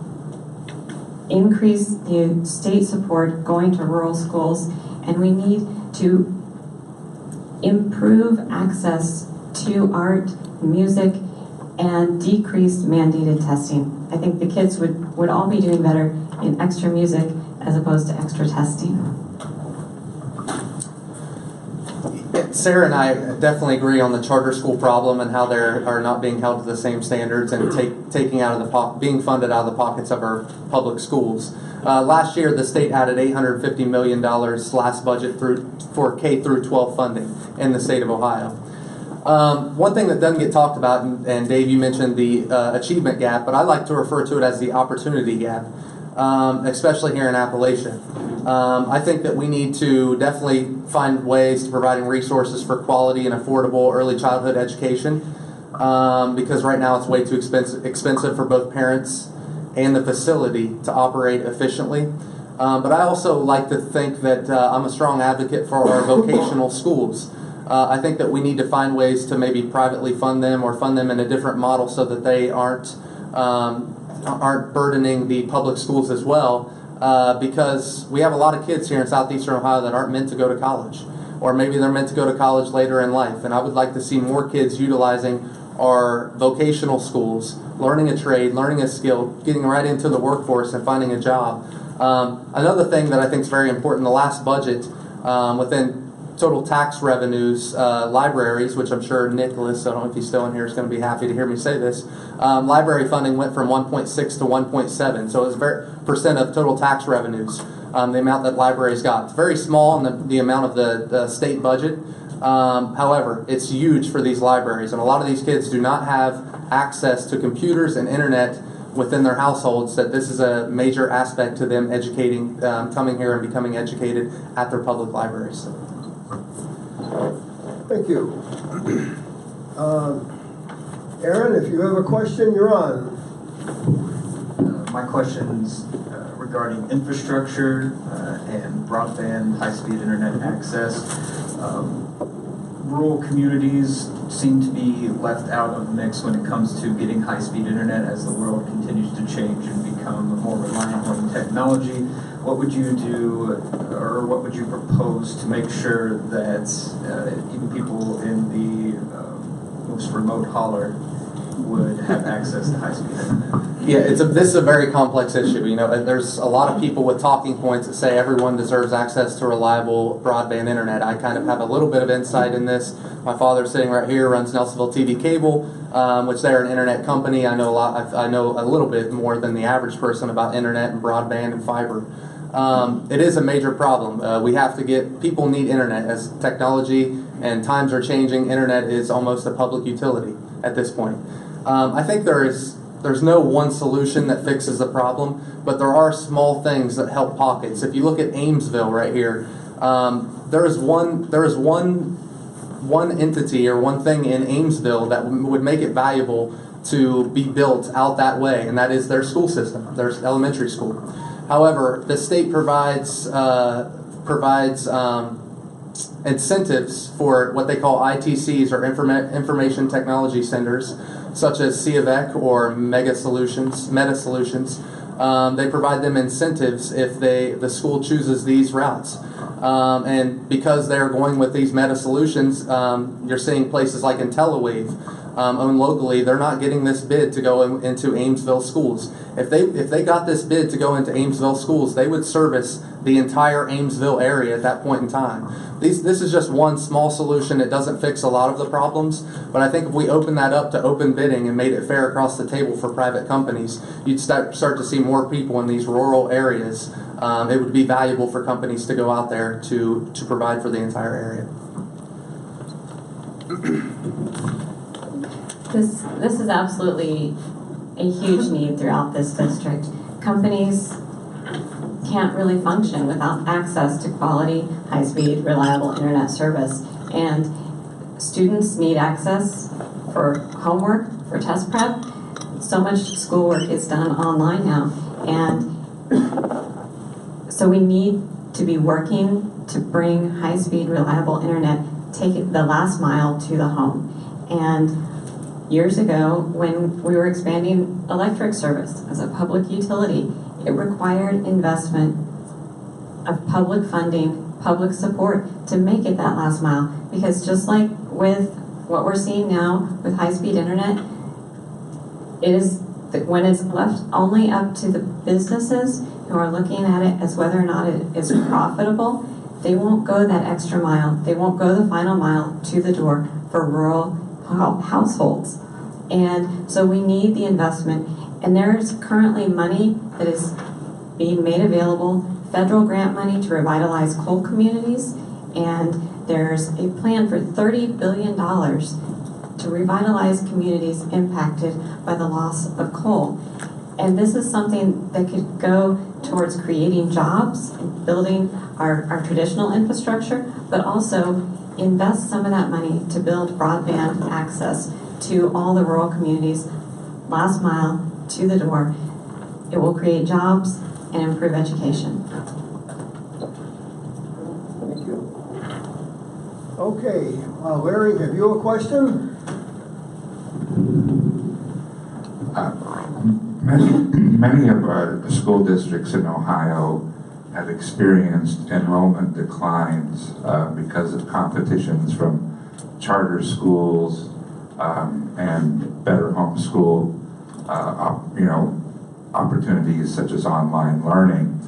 increase the state support going to rural schools, and we need to improve access to art, music, and decrease mandated testing. I think the kids would all be doing better in extra music as opposed to extra testing. Sarah and I definitely agree on the charter school problem and how they are not being held to the same standards and taking out of the being funded out of the pockets of our public schools. Last year, the state added $850 million last budget for K through 12 funding in the state of Ohio. One thing that doesn't get talked about, and Dave, you mentioned the achievement gap, but I like to refer to it as the opportunity gap, especially here in Appalachia. I think that we need to definitely find ways to providing resources for quality and affordable early childhood education, because right now it's way too expensive for both parents and the facility to operate efficiently. But I also like to think that I'm a strong advocate for our vocational schools. I think that we need to find ways to maybe privately fund them or fund them in a different model so that they aren't burdening the public schools as well, because we have a lot of kids here in southeastern Ohio that aren't meant to go to college, or maybe they're meant to go to college later in life, and I would like to see more kids utilizing our vocational schools, learning a trade, learning a skill, getting right into the workforce and finding a job. Another thing that I think is very important, the last budget, within total tax revenues, libraries, which I'm sure Nicholas, I don't know if he's still in here, is going to be happy to hear me say this. Library funding went from 1.6 to 1.7, so it's very percent of total tax revenues, the amount that libraries got. It's very small in the amount of the state budget. However, it's huge for these libraries, and a lot of these kids do not have access to computers and internet within their households, that this is a major aspect to them educating, coming here and becoming educated at their public libraries. Thank you. Aaron, if you have a question, you're on. My question's regarding infrastructure and broadband, high-speed internet access. Rural communities seem to be left out of the mix when it comes to getting high-speed internet as the world continues to change and become more reliant on technology. What would you do, or what would you propose to make sure that even people in the most remote holler would have access to high-speed internet? Yeah, this is a very complex issue. You know, there's a lot of people with talking points that say everyone deserves access to reliable broadband internet. I kind of have a little bit of insight in this. My father, sitting right here, runs Nelsonville TV Cable, which they're an internet company. I know I know a little bit more than the average person about internet and broadband and fiber. It is a major problem. We have to people need internet. As technology and times are changing, internet is almost a public utility at this point. I think there's no one solution that fixes the problem, but there are small things that help pockets. If you look at Amesville right here, there is one entity or one thing in Amesville that would make it valuable to be built out that way, and that is their school system, their elementary school. However, the state provides incentives for what they call ITCs, or information technology centers, such as C of EC or Meta Solutions. They provide them incentives if the school chooses these routes. And because they're going with these Meta Solutions, you're seeing places like IntelliWave, owned locally, they're not getting this bid to go into Amesville schools. If they got this bid to go into Amesville schools, they would service the entire Amesville area at that point in time. This is just one small solution. It doesn't fix a lot of the problems, but I think if we open that up to open bidding and made it fair across the table for private companies, you'd start to see more people in these rural areas. It would be valuable for companies to go out there to provide for the entire area. This is absolutely a huge need throughout this district. Companies can't really function without access to quality, high-speed, reliable internet service. And students need access for homework, for test prep. So much schoolwork is done online now. And so we need to be working to bring high-speed, reliable internet, take it the last mile to the home. And years ago, when we were expanding electric service as a public utility, it required investment of public funding, public support to make it that last mile. Because just like with what we're seeing now with high-speed internet, it is when it's left only up to the businesses who are looking at it as whether or not it is profitable, they won't go that extra mile. They won't go the final mile to the door for rural households. And so we need the investment, and there is currently money that is being made available, federal grant money to revitalize coal communities, and there's a plan for $30 billion to revitalize communities impacted by the loss of coal. And this is something that could go towards creating jobs, building our traditional infrastructure, but also invest some of that money to build broadband access to all the rural communities, last mile to the door. It will create jobs and improve education. Thank you. Okay, Larry, have you a question? Many of our school districts in Ohio have experienced enrollment declines because of competitions from charter schools and better homeschool, opportunities such as online learning.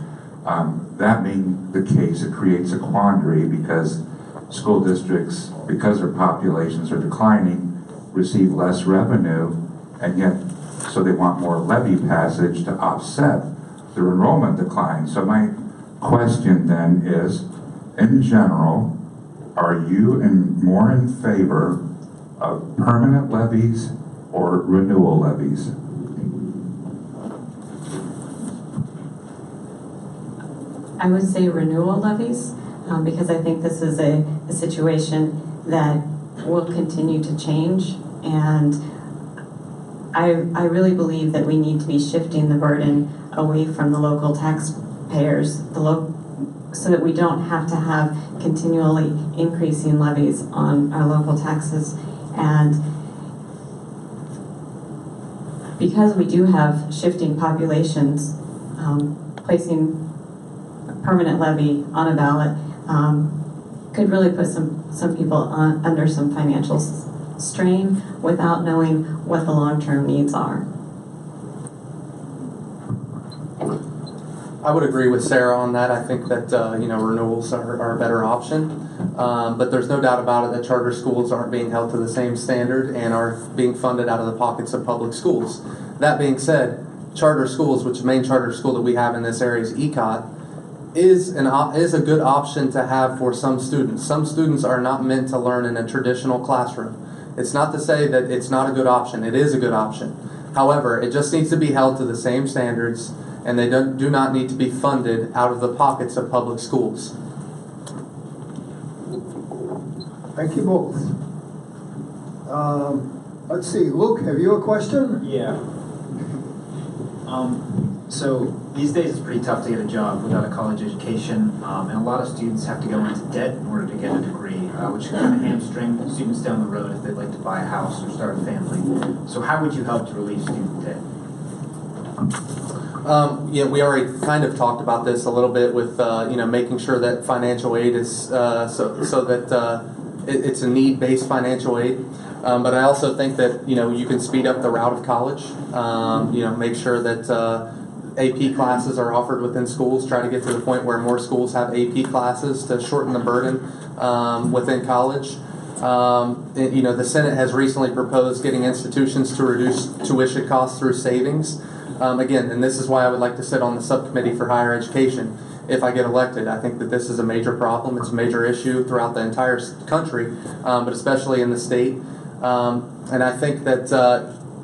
That being the case, it creates a quandary because school districts, because their populations are declining, receive less revenue, and yet, so they want more levy passage to offset their enrollment decline. So my question then is, in general, are you more in favor of permanent levies or renewal levies? I would say renewal levies, because I think this is a situation that will continue to change, and I really believe that we need to be shifting the burden away from the local taxpayers, so that we don't have to have continually increasing levies on our local taxes. And because we do have shifting populations, placing a permanent levy on a ballot could really put some people under some financial strain without knowing what the long-term needs are. I would agree with Sarah on that. I think that, renewals are a better option. But there's no doubt about it that charter schools aren't being held to the same standard and are being funded out of the pockets of public schools. That being said, charter schools, which the main charter school that we have in this area is ECOT, is a good option to have for some students. Some students are not meant to learn in a traditional classroom. It's not to say that it's not a good option. It is a good option. However, it just needs to be held to the same standards, and they do not need to be funded out of the pockets of public schools. Thank you both. Let's see, Luke, have you a question? Yeah. So these days it's pretty tough to get a job without a college education, and a lot of students have to go into debt in order to get a degree, which can kind of hamstring students down the road if they'd like to buy a house or start a family. So how would you help to relieve student debt? We already kind of talked about this a little bit with, making sure that financial aid is, so that it's a need-based financial aid. But I also think that, you can speed up the route of college. Make sure that AP classes are offered within schools. Try to get to the point where more schools have AP classes to shorten the burden within college. The Senate has recently proposed getting institutions to reduce tuition costs through savings. Again, and this is why I would like to sit on the subcommittee for higher education if I get elected. I think that this is a major problem. It's a major issue throughout the entire country, but especially in the state. And I think that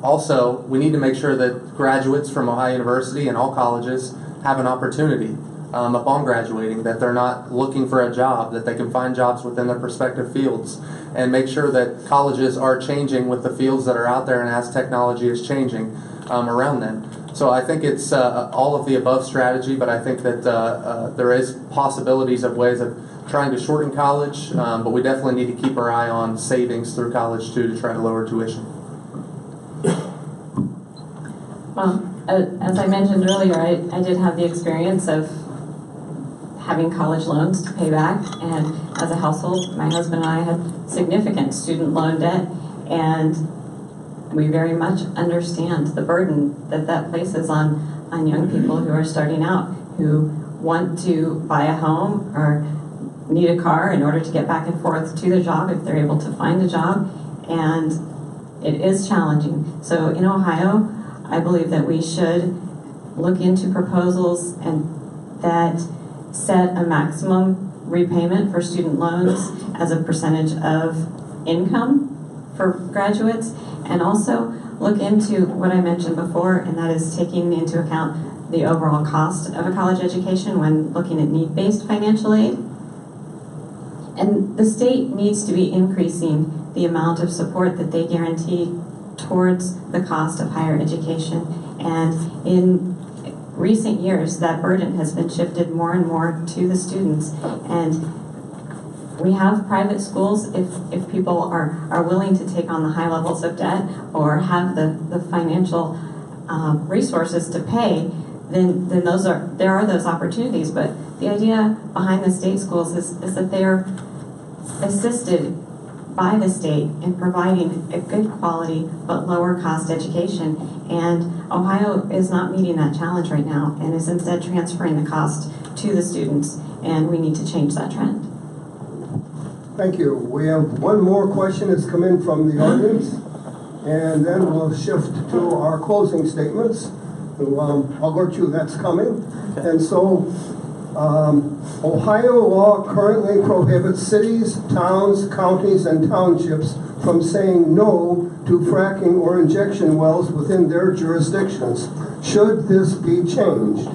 also we need to make sure that graduates from Ohio University and all colleges have an opportunity upon graduating, that they're not looking for a job, that they can find jobs within their respective fields, and make sure that colleges are changing with the fields that are out there and as technology is changing around them. So I think it's all of the above strategy, but I think that there is possibilities of ways of trying to shorten college, but we definitely need to keep our eye on savings through college too to try to lower tuition. Well, as I mentioned earlier, I did have the experience of having college loans to pay back, and as a household, my husband and I had significant student loan debt, and we very much understand the burden that places on young people who are starting out, who want to buy a home or need a car in order to get back and forth to their job if they're able to find a job, and it is challenging. So in Ohio, I believe that we should look into proposals and that set a maximum repayment for student loans as a percentage of income for graduates, and also look into what I mentioned before, and that is taking into account the overall cost of a college education when looking at need-based financial aid. And the state needs to be increasing the amount of support that they guarantee towards the cost of higher education. And in recent years, that burden has been shifted more and more to the students. And we have private schools, if people are willing to take on the high levels of debt or have the financial resources to pay, then there are those opportunities. But the idea behind the state schools is that they're assisted by the state in providing a good quality but lower cost education. And Ohio is not meeting that challenge right now and is instead transferring the cost to the students, and we need to change that trend. Thank you. We have one more question that's come in from the audience, and then we'll shift to our closing statements. I'll alert you that's coming. And so, Ohio law currently prohibits cities, towns, counties, and townships from saying no to fracking or injection wells within their jurisdictions. Should this be changed?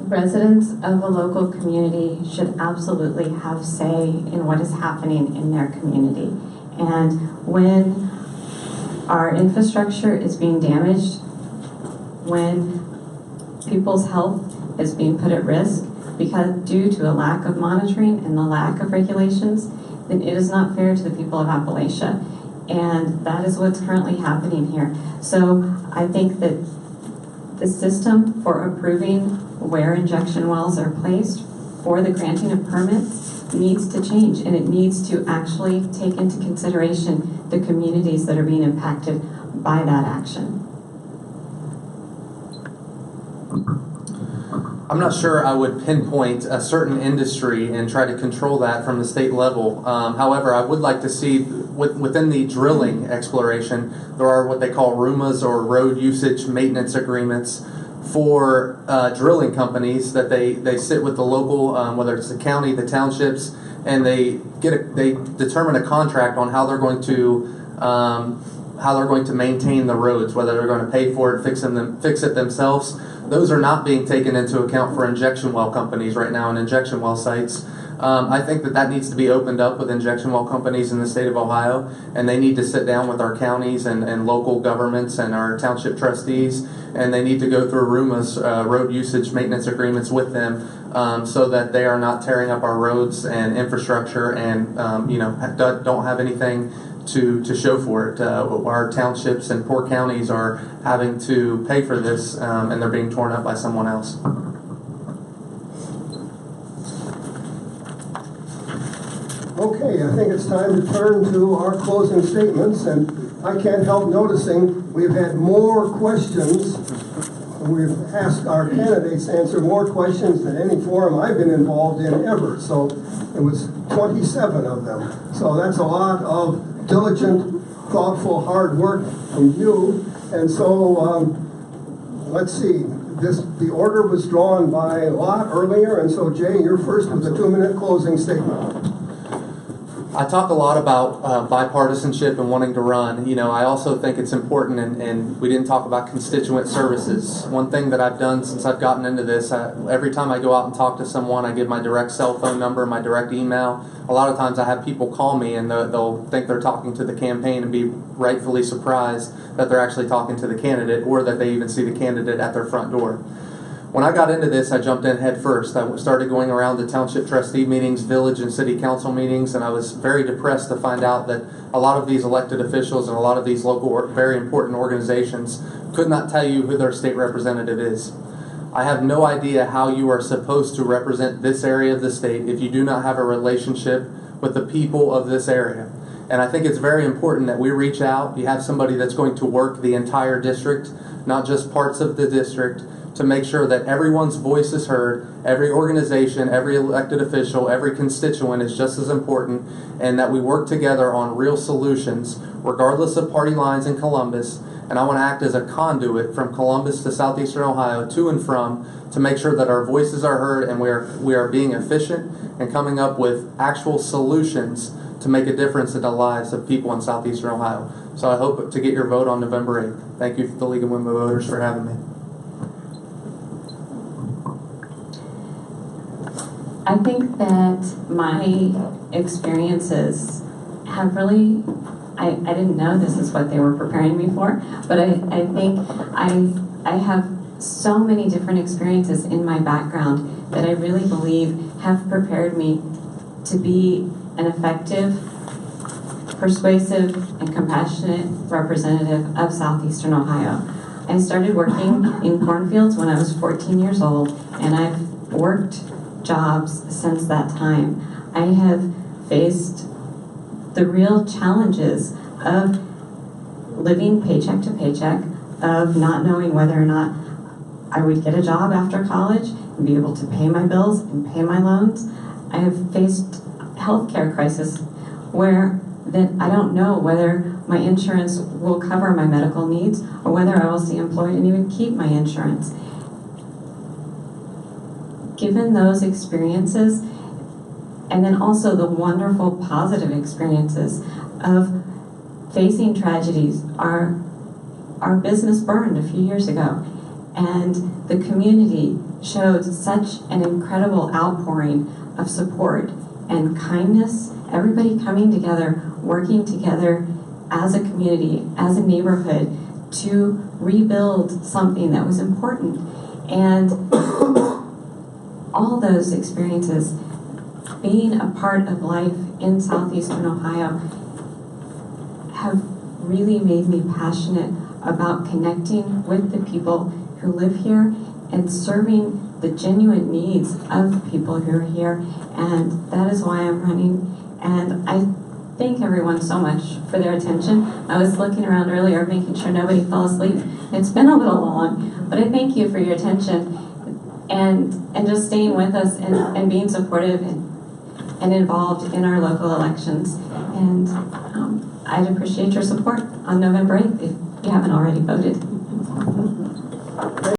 Residents of a local community should absolutely have say in what is happening in their community. And when our infrastructure is being damaged, when people's health is being put at risk due to a lack of monitoring and the lack of regulations, then it is not fair to the people of Appalachia. And that is what's currently happening here. So I think that the system for approving where injection wells are placed for the granting of permits needs to change, and it needs to actually take into consideration the communities that are being impacted by that action. I'm not sure I would pinpoint a certain industry and try to control that from the state level. However, I would like to see within the drilling exploration, there are what they call RUMAs, or road usage maintenance agreements, for drilling companies that they sit with the local, whether it's the county, the townships, and they determine a contract on how they're going to maintain the roads, whether they're going to pay for it, fix it themselves. Those are not being taken into account for injection well companies right now and injection well sites. I think that needs to be opened up with injection well companies in the state of Ohio, and they need to sit down with our counties and local governments and our township trustees, and they need to go through RUMAs, road usage maintenance agreements with them, so that they are not tearing up our roads and infrastructure and don't have anything to show for it. Our townships and poor counties are having to pay for this, and they're being torn up by someone else. Okay, I think it's time to turn to our closing statements, and I can't help noticing we've had more questions. We've asked our candidates to answer more questions than any forum I've been involved in ever. So it was 27 of them. So that's a lot of diligent, thoughtful, hard work from you. And so let's see. The order was drawn by Lot earlier, and so Jay, you're first with a 2-minute closing statement. I talk a lot about bipartisanship and wanting to run. I also think it's important, and we didn't talk about constituent services. One thing that I've done since I've gotten into this, every time I go out and talk to someone, I give my direct cell phone number, my direct email. A lot of times I have people call me, and they'll think they're talking to the campaign and be rightfully surprised that they're actually talking to the candidate, or that they even see the candidate at their front door. When I got into this, I jumped in head first. I started going around to township trustee meetings, village and city council meetings, and I was very depressed to find out that a lot of these elected officials and a lot of these local, very important organizations could not tell you who their state representative is. I have no idea how you are supposed to represent this area of the state if you do not have a relationship with the people of this area. And I think it's very important that we reach out. You have somebody that's going to work the entire district, not just parts of the district, to make sure that everyone's voice is heard, every organization, every elected official, every constituent is just as important, and that we work together on real solutions, regardless of party lines in Columbus. And I want to act as a conduit from Columbus to southeastern Ohio, to and from, to make sure that our voices are heard and we are being efficient and coming up with actual solutions to make a difference in the lives of people in southeastern Ohio. So I hope to get your vote on November 8th. Thank you to the League of Women Voters for having me. I think that my experiences have really, I didn't know this is what they were preparing me for, but I think I have so many different experiences in my background that I really believe have prepared me to be an effective, persuasive, and compassionate representative of southeastern Ohio. I started working in cornfields when I was 14 years old, and I've worked jobs since that time. I have faced the real challenges of living paycheck to paycheck, of not knowing whether or not I would get a job after college and be able to pay my bills and pay my loans. I have faced healthcare crisis where that I don't know whether my insurance will cover my medical needs or whether I will stay employed and even keep my insurance. Given those experiences, and then also the wonderful positive experiences of facing tragedies, our business burned a few years ago, and the community showed such an incredible outpouring of support and kindness, everybody coming together, working together as a community, as a neighborhood, to rebuild something that was important. And all those experiences, being a part of life in southeastern Ohio, have really made me passionate about connecting with the people who live here and serving the genuine needs of people who are here, and that is why I'm running. And I thank everyone so much for their attention. I was looking around earlier, making sure nobody fell asleep. It's been a little long, but I thank you for your attention and just staying with us and being supportive and involved in our local elections. And I'd appreciate your support on November 8th if you haven't already voted.